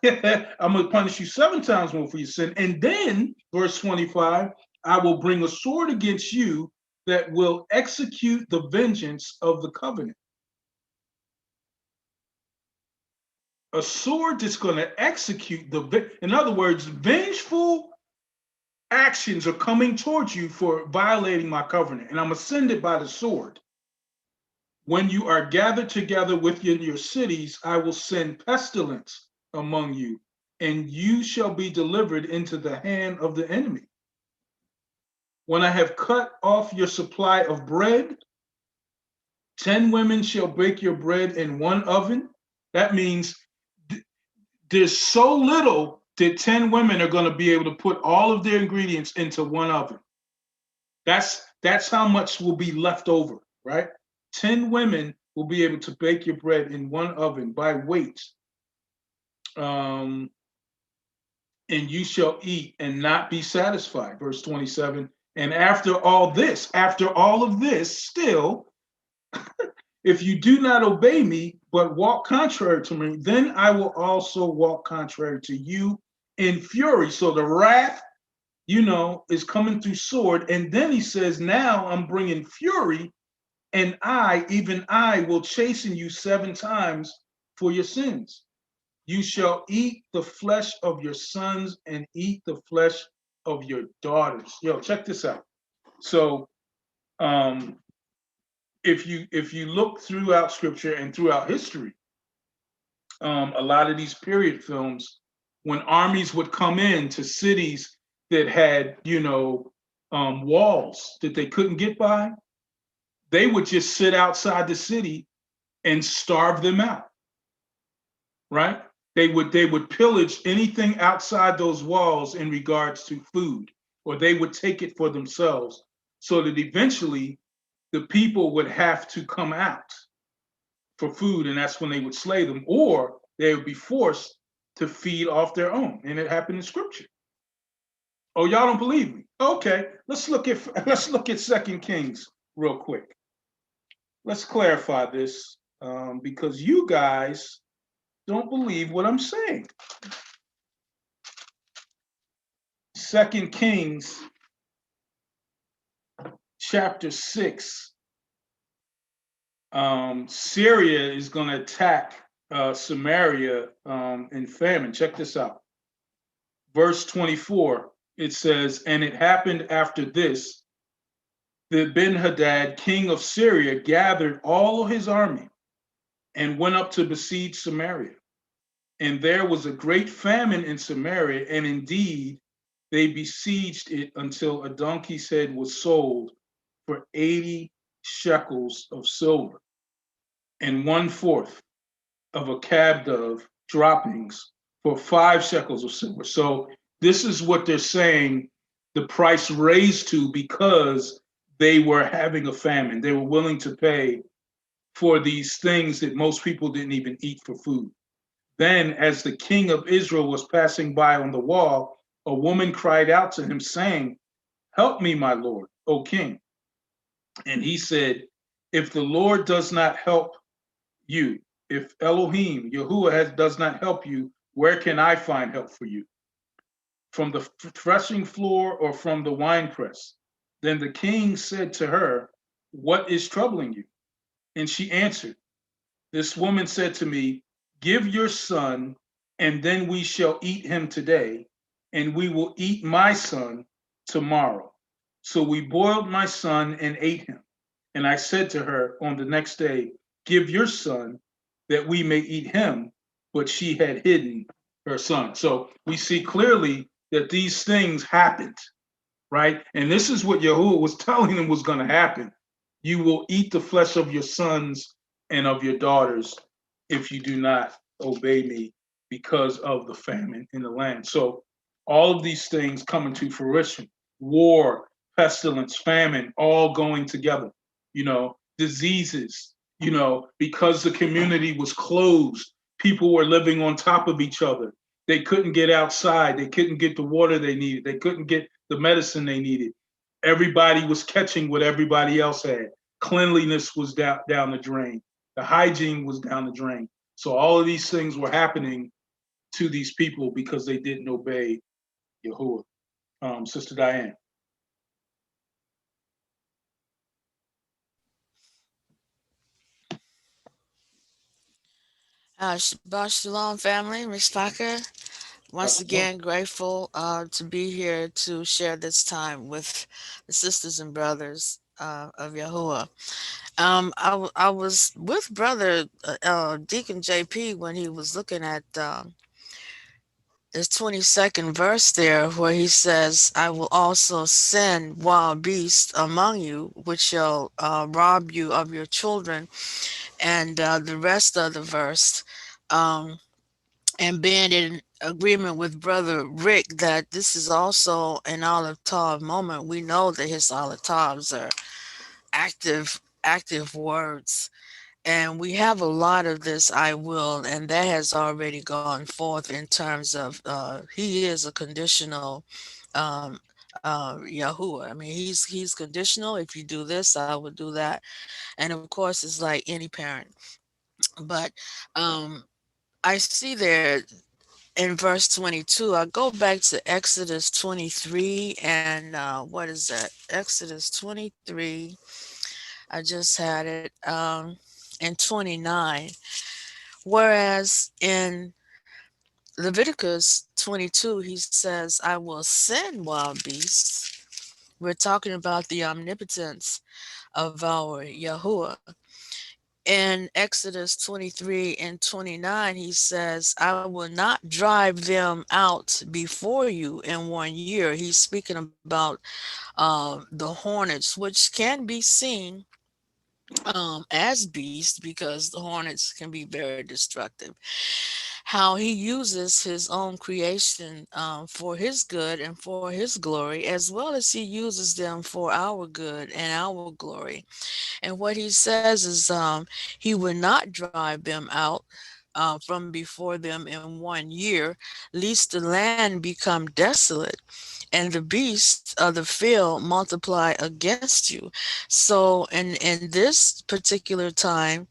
I'm going to punish you 7 times more for your sin. And then, verse 25, I will bring a sword against you that will execute the vengeance of the covenant. A sword that's going to execute in other words, vengeful actions are coming towards you for violating my covenant, and I'm going to send it by the sword. When you are gathered together within your cities, I will send pestilence among you, and you shall be delivered into the hand of the enemy. When I have cut off your supply of bread, 10 women shall bake your bread in one oven. That means there's so little that 10 women are going to be able to put all of their ingredients into one oven. That's how much will be left over, right? 10 women will be able to bake your bread in one oven by weight. And you shall eat and not be satisfied. Verse 27. And after all of this, still, if you do not obey me, but walk contrary to me, then I will also walk contrary to you in fury. So the wrath, is coming through sword. And then he says, now I'm bringing fury, and even I, will chasten you 7 times for your sins. You shall eat the flesh of your sons and eat the flesh of your daughters. Yo, check this out. So, if you look throughout scripture and throughout history, a lot of these period films, when armies would come into cities that had, walls that they couldn't get by, they would just sit outside the city and starve them out, right? They would pillage anything outside those walls in regards to food, or they would take it for themselves, so that eventually the people would have to come out for food, and that's when they would slay them, or they would be forced to feed off their own. And it happened in scripture. Oh, y'all don't believe me? Okay, let's look at 2 Kings real quick. Let's clarify this, because you guys don't believe what I'm saying. 2 Kings chapter 6. Syria is going to attack Samaria in famine. Check this out. Verse 24, it says, and it happened after this, that Ben-Hadad, king of Syria, gathered all of his army and went up to besiege Samaria. And there was a great famine in Samaria, and indeed they besieged it until a donkey's head was sold for 80 shekels of silver, and 1/4 of a calf dove droppings for 5 shekels of silver. So this is what they're saying the price raised to, because they were having a famine. They were willing to pay for these things that most people didn't even eat for food. Then, as the king of Israel was passing by on the wall, a woman cried out to him, saying, help me, my lord, O king. And he said, if the Lord does not help you, if Elohim, Yahuah, does not help you, where can I find help for you? From the threshing floor or from the winepress? Then the king said to her, what is troubling you? And she answered, this woman said to me, give your son, and then we shall eat him today, and we will eat my son tomorrow. So we boiled my son and ate him. And I said to her on the next day, give your son, that we may eat him. But she had hidden her son. So we see clearly that these things happened, right? And this is what Yahuwah was telling them was going to happen. You will eat the flesh of your sons and of your daughters if you do not obey me, because of the famine in the land. So all of these things coming to fruition: war, pestilence, famine, all going together, diseases, because the community was closed, people were living on top of each other. They couldn't get outside. They couldn't get the water they needed. They couldn't get the medicine they needed. Everybody was catching what everybody else had. Cleanliness was down the drain. The hygiene was down the drain. So all of these things were happening to these people because they didn't obey Yahuwah. Sister Diane. Shabbat Shalom, family, Miss Parker. Once again, grateful to be here to share this time with the sisters and brothers of Yahuwah. I was with Brother Deacon JP when he was looking at this 22nd verse there, where he says, I will also send wild beasts among you, which shall rob you of your children, and the rest of the verse. And being in agreement with Brother Rick that this is also an Olive Tav moment. We know that his Olive Tavs are active words. And we have a lot of this I will, and that has already gone forth in terms of he is a conditional Yahuwah. I mean, he's conditional. If you do this, I would do that. And of course, it's like any parent. But I see there in verse 22, I go back to Exodus 23 and what is that? Exodus 23. I just had it in 29. Whereas in Leviticus 22, he says, I will send wild beasts. We're talking about the omnipotence of our Yahuwah. In Exodus 23 and 29, he says, I will not drive them out before you in 1 year. He's speaking about the hornets, which can be seen as beasts because the hornets can be very destructive. How he uses his own creation for his good and for his glory, as well as he uses them for our good and our glory. And what he says is he would not drive them out from before them in 1 year, lest the land become desolate and the beasts of the field multiply against you. So in this particular time,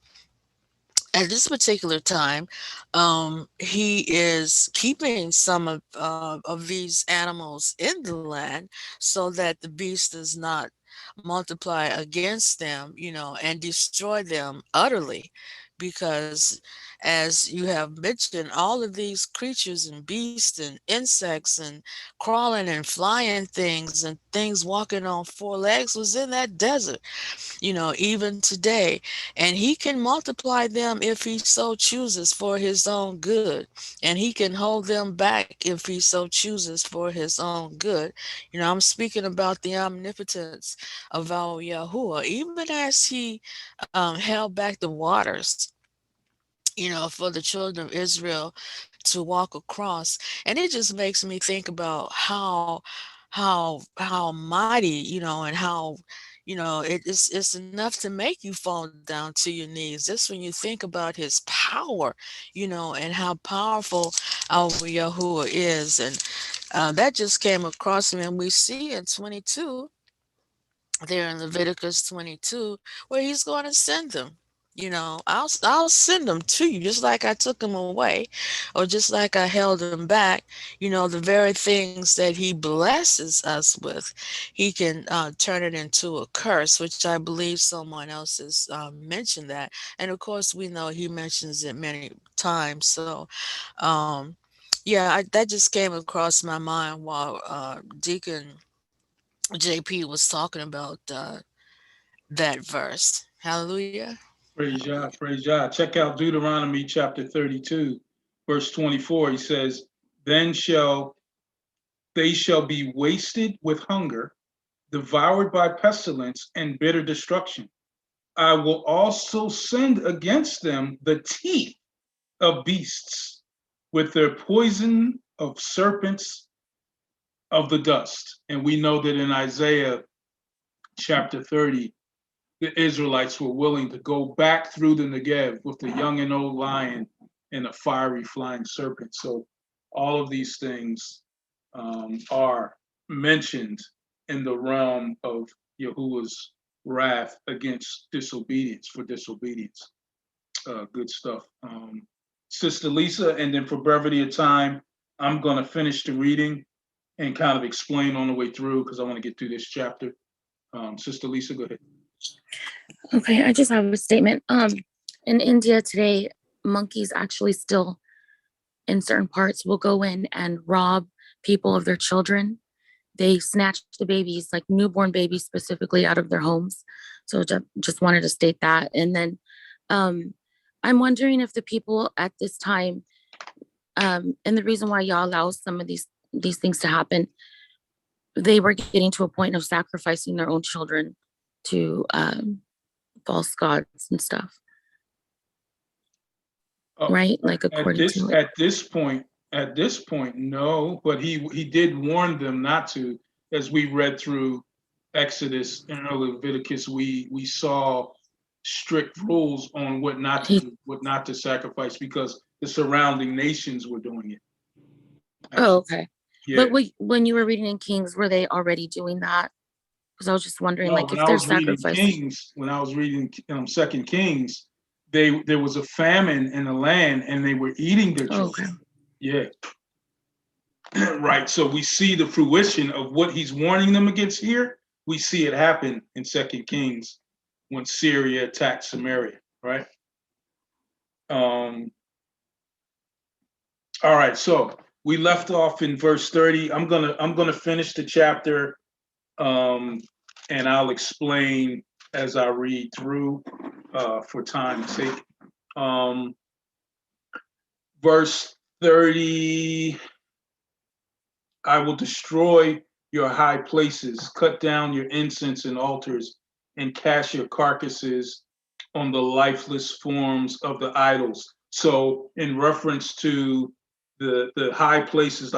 at this particular time, he is keeping some of these animals in the land so that the beast does not multiply against them, and destroy them utterly. Because as you have mentioned, all of these creatures and beasts and insects and crawling and flying things and things walking on four legs was in that desert, even today. And he can multiply them if he so chooses for his own good. And he can hold them back if he so chooses for his own good. I'm speaking about the omnipotence of our Yahuwah. Even as he held back the waters, for the children of Israel to walk across. And it just makes me think about how mighty, and how, it's enough to make you fall down to your knees just when you think about his power, and how powerful our Yahuwah is. And that just came across me, and we see in 22 there in Leviticus 22 where he's going to send them. I'll send them to you, just like I took them away, or just like I held them back. The very things that he blesses us with, he can turn it into a curse, which I believe someone else has mentioned that. And of course, we know he mentions it many times. So, yeah, that just came across my mind while Deacon JP was talking about that verse. Hallelujah. Praise Yah, praise Yah. Check out Deuteronomy chapter 32, verse 24. He says, Then they shall be wasted with hunger, devoured by pestilence and bitter destruction. I will also send against them the teeth of beasts with their poison of serpents of the dust. And we know that in Isaiah chapter 30, the Israelites were willing to go back through the Negev with the young and old lion and a fiery flying serpent. So all of these things are mentioned in the realm of Yahuwah's wrath against disobedience, for disobedience. Good stuff. Sister Lisa, and then for brevity of time, I'm going to finish the reading and kind of explain on the way through because I want to get through this chapter. Sister Lisa, go ahead. Okay, I just have a statement. In India today, monkeys actually still in certain parts will go in and rob people of their children. They snatch the babies, like newborn babies specifically, out of their homes. So just wanted to state that. And then I'm wondering if the people at this time, and the reason why y'all allow some of these things to happen, they were getting to a point of sacrificing their own children to false gods and stuff. Right? Like according to it. At this point, no, but he did warn them not to. As we read through Exodus and early Leviticus, we saw strict rules on what not to do, what not to sacrifice, because the surrounding nations were doing it. Oh, okay. Yeah. But when you were reading in Kings, were they already doing that? Because I was just wondering, No, like, when if I they're was reading sacrificing. Kings, when I was reading Second Kings, there was a famine in the land, and they were eating their children. Okay. Yeah. Right. So we see the fruition of what he's warning them against here. We see it happen in Second Kings when Syria attacked Samaria. Right. All right. So we left off in verse 30. I'm gonna finish the chapter, and I'll explain as I read through for time's sake. Verse 30. I will destroy your high places, cut down your incense and altars, and cast your carcasses on the lifeless forms of the idols. So in reference to the high places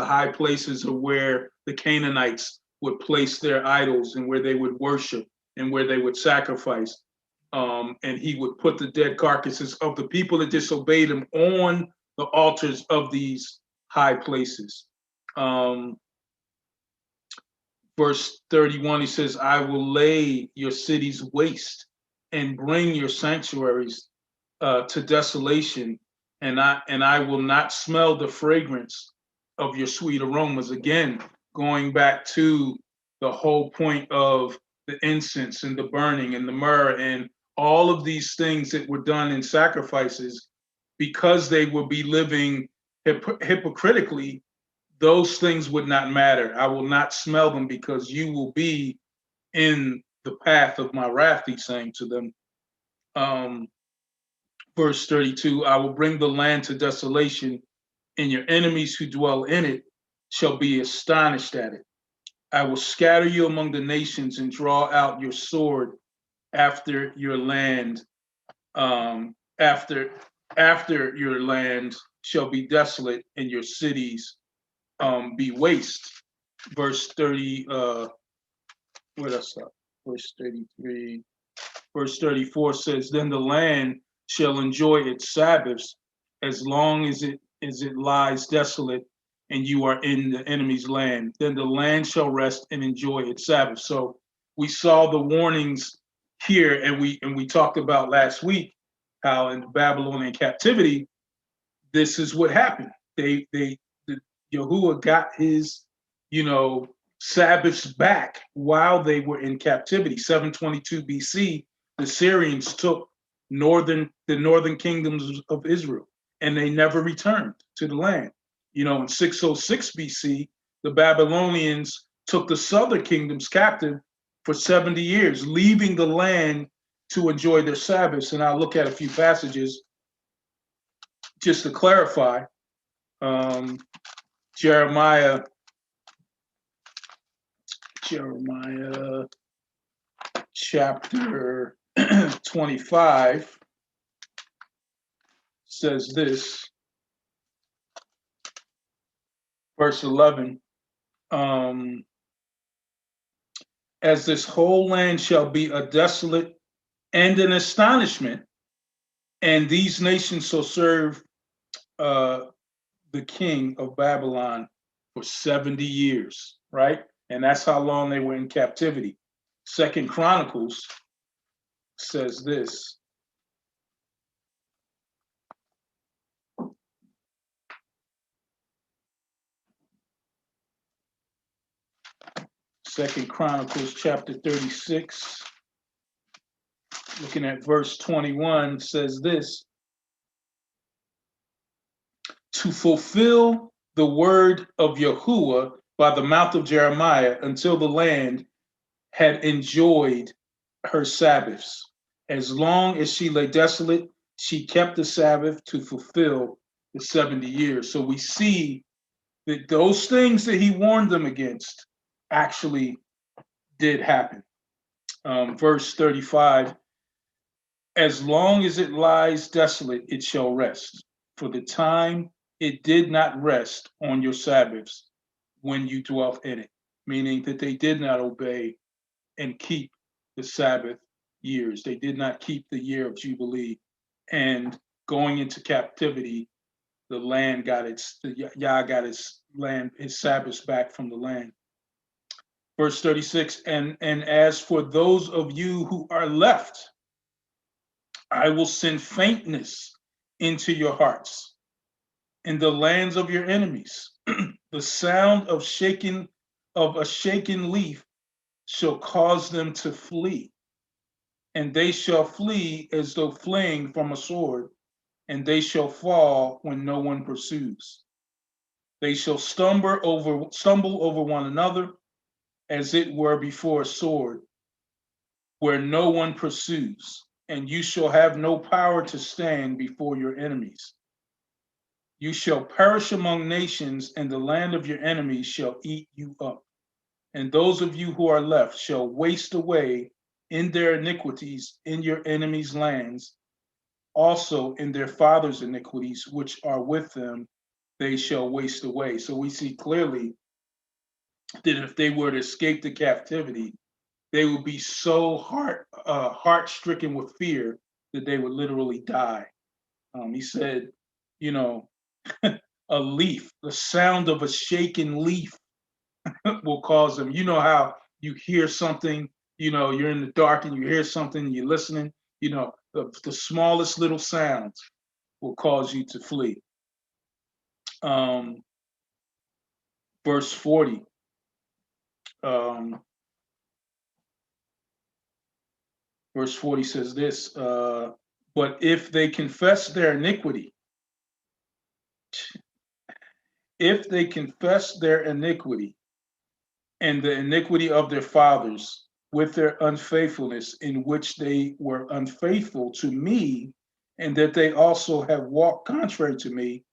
are where the Canaanites would place their idols and where they would worship and where they would sacrifice. And he would put the dead carcasses of the people that disobeyed him on the altars of these high places. Verse 31, he says, I will lay your cities waste and bring your sanctuaries to desolation, and I will not smell the fragrance of your sweet aromas. Again, going back to the whole point of the incense and the burning and the myrrh and all of these things that were done in sacrifices, because they would be living hypocritically, those things would not matter. I will not smell them because you will be in the path of my wrath, he's saying to them. Verse 32, I will bring the land to desolation, and your enemies who dwell in it shall be astonished at it. I will scatter you among the nations and draw out your sword after your land, after your land shall be desolate and your cities be waste. Verse 30, where did I stop? Verse 33. Verse 34 says, then the land shall enjoy its Sabbaths as long as it lies desolate and you are in the enemy's land. Then the land shall rest and enjoy its Sabbath. So we saw the warnings here, and we talked about last week how in the Babylonian captivity, this is what happened. Yahuah got his, Sabbaths back while they were in captivity. 722 BC, the Syrians took the northern kingdoms of Israel, and they never returned to the land. In 606 BC, the Babylonians took the southern kingdoms captive for 70 years, leaving the land to enjoy their Sabbaths. And I'll look at a few passages just to clarify. Jeremiah chapter 25 says this, verse 11, as this whole land shall be a desolate and an astonishment, and these nations shall serve the king of Babylon for 70 years, right? And that's how long they were in captivity. Second Chronicles says this. Second Chronicles chapter 36, looking at verse 21, says this. to fulfill the word of Yahuah by the mouth of Jeremiah until the land had enjoyed her Sabbaths. As long as she lay desolate, she kept the Sabbath to fulfill the 70 years. So we see that those things that he warned them against actually did happen. Verse 35, as long as it lies desolate, it shall rest. For the time it did not rest on your Sabbaths when you dwelt in it, meaning that they did not obey and keep the Sabbath years. They did not keep the year of Jubilee. And going into captivity, the land got Yah got its land, his Sabbaths back from the land. Verse 36, and as for those of you who are left, I will send faintness into your hearts in the lands of your enemies. The sound of a shaken leaf shall cause them to flee, and they shall flee as though fleeing from a sword, and they shall fall when no one pursues. They shall stumble over one another as it were before a sword, where no one pursues, and you shall have no power to stand before your enemies. You shall perish among nations, and the land of your enemies shall eat you up. And those of you who are left shall waste away in their iniquities in your enemies' lands, also in their fathers' iniquities, which are with them, they shall waste away. So we see clearly that if they were to escape the captivity, they would be so heart-stricken with fear that they would literally die. He said, you know, a leaf, the sound of a shaken leaf will cause them. You know how you hear something, you're in the dark and you hear something, and you're listening, the smallest little sounds will cause you to flee. Verse 40. Verse 40 says this, but if they confess their iniquity, and the iniquity of their fathers with their unfaithfulness, in which they were unfaithful to me, and that they also have walked contrary to me,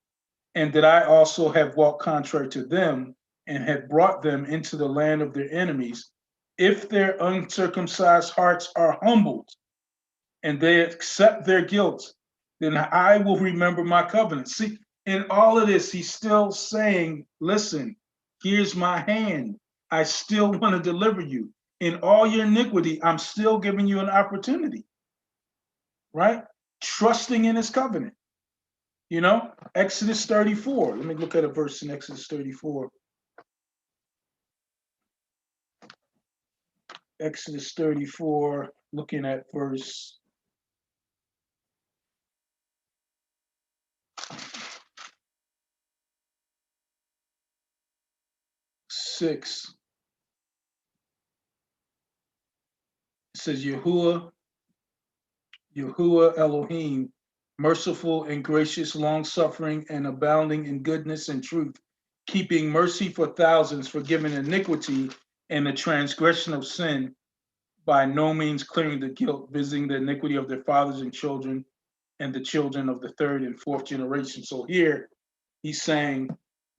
and that I also have walked contrary to them, and have brought them into the land of their enemies, if their uncircumcised hearts are humbled, and they accept their guilt, then I will remember my covenant. See, in all of this, he's still saying, listen, here's my hand. I still want to deliver you. In all your iniquity, I'm still giving you an opportunity, right? Trusting in his covenant. Exodus 34. Let me look at a verse in Exodus 34. Exodus 34, looking at verse 6. It says, Yahuah Elohim, merciful and gracious, long-suffering and abounding in goodness and truth, keeping mercy for thousands, forgiving iniquity and the transgression of sin, by no means clearing the guilt, visiting the iniquity of their fathers and children, and the children of the third and fourth generation. So here he's saying,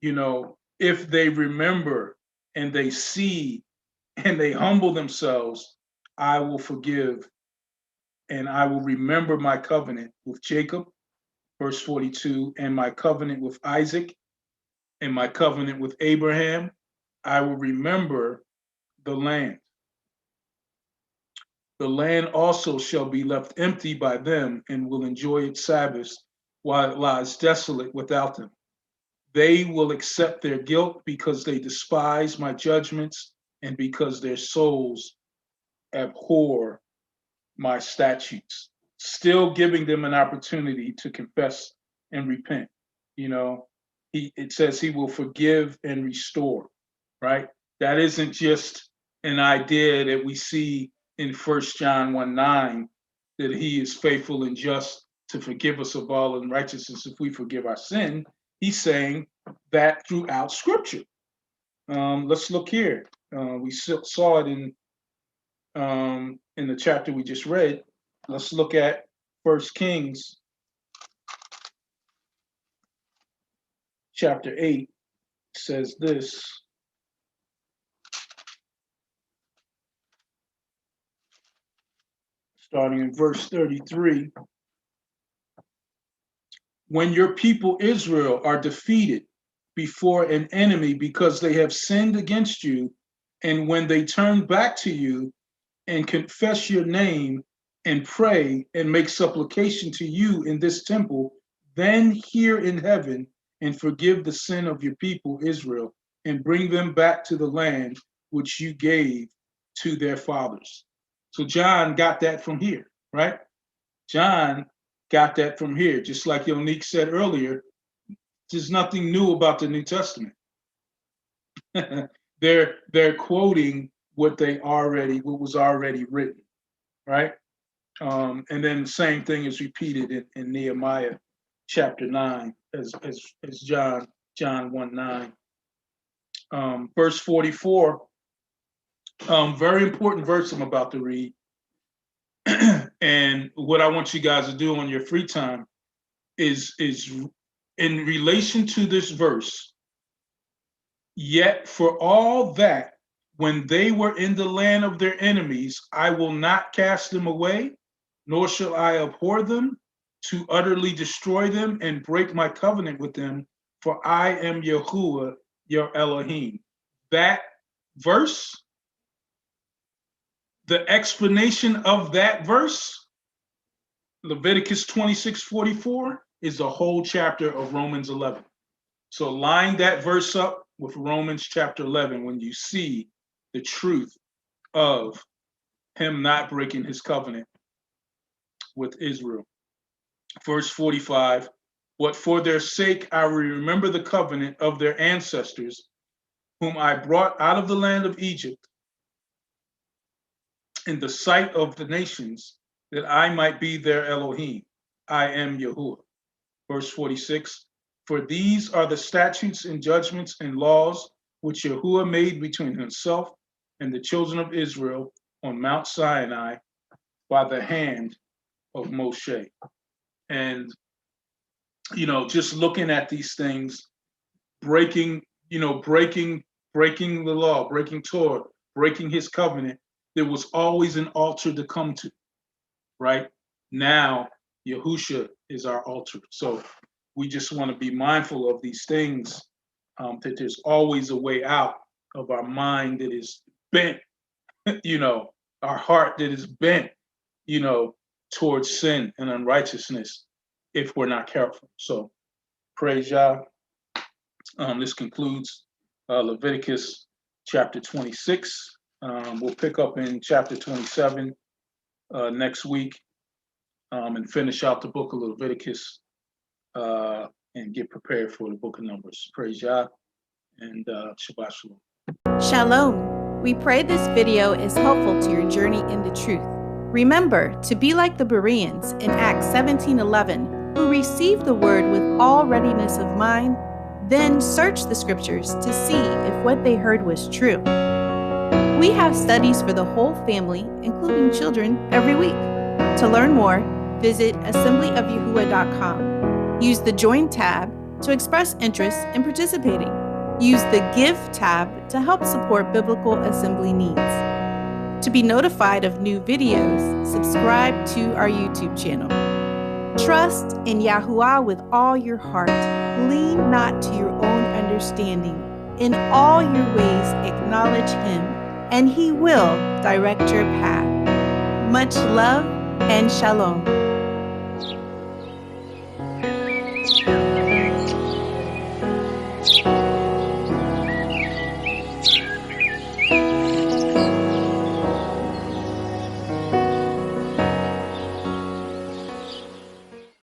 if they remember and they see and they humble themselves, I will forgive, and I will remember my covenant with Jacob, verse 42, and my covenant with Isaac, and my covenant with Abraham. I will remember the land. The land also shall be left empty by them, and will enjoy its Sabbaths while it lies desolate without them. They will accept their guilt because they despise my judgments, and because their souls abhor my statutes. Still giving them an opportunity to confess and repent. It says he will forgive and restore, right? That isn't just an idea that we see in 1 John 1:9, that he is faithful and just to forgive us of all unrighteousness if we forgive our sin. He's saying that throughout Scripture. Let's look here. We saw it in the chapter we just read. Let's look at 1 Kings chapter 8. It says this. Starting in verse 33. When your people Israel are defeated before an enemy because they have sinned against you, and when they turn back to you and confess your name and pray and make supplication to you in this temple, then hear in heaven and forgive the sin of your people Israel and bring them back to the land which you gave to their fathers. So John got that from here, right? John got that from here. Just like Yonique said earlier, there's nothing new about the New Testament. They're quoting what was already written, right? And then the same thing is repeated in Nehemiah chapter 9 as John 1:9. Verse 44, very important verse I'm about to read. And what I want you guys to do on your free time is in relation to this verse. Yet for all that, when they were in the land of their enemies, I will not cast them away, nor shall I abhor them to utterly destroy them and break my covenant with them, for I am Yahuah, your Elohim. That verse, the explanation of that verse, Leviticus 26:44, is the whole chapter of Romans 11. So line that verse up with Romans chapter 11 when you see the truth of him not breaking his covenant with Israel. Verse 45, what for their sake I will remember the covenant of their ancestors, whom I brought out of the land of Egypt in the sight of the nations, that I might be their Elohim. I am Yahuah. Verse 46, for these are the statutes and judgments and laws which Yahuah made between himself and the children of Israel on Mount Sinai by the hand of Moshe. And, just looking at these things, breaking the law, breaking Torah, breaking his covenant, there was always an altar to come to, right? Now, Yahusha is our altar. So we just want to be mindful of these things, that there's always a way out of our mind that is bent, our heart that is bent, towards sin and unrighteousness if we're not careful. So praise Yah. This concludes Leviticus chapter 26. We'll pick up in chapter 27 next week and finish out the book of Leviticus and get prepared for the book of Numbers. Praise Yah and Shabbat Shalom. Shalom. We pray this video is helpful to your journey in the truth. Remember to be like the Bereans in Acts 17:11, who received the word with all readiness of mind, then searched the scriptures to see if what they heard was true. We have studies for the whole family, including children, every week. To learn more, visit assemblyofyahuah.com. Use the Join tab to express interest in participating. Use the Give tab to help support biblical assembly needs. To be notified of new videos, subscribe to our YouTube channel. Trust in Yahuah with all your heart. Lean not to your own understanding. In all your ways acknowledge him, and he will direct your path. Much love and shalom.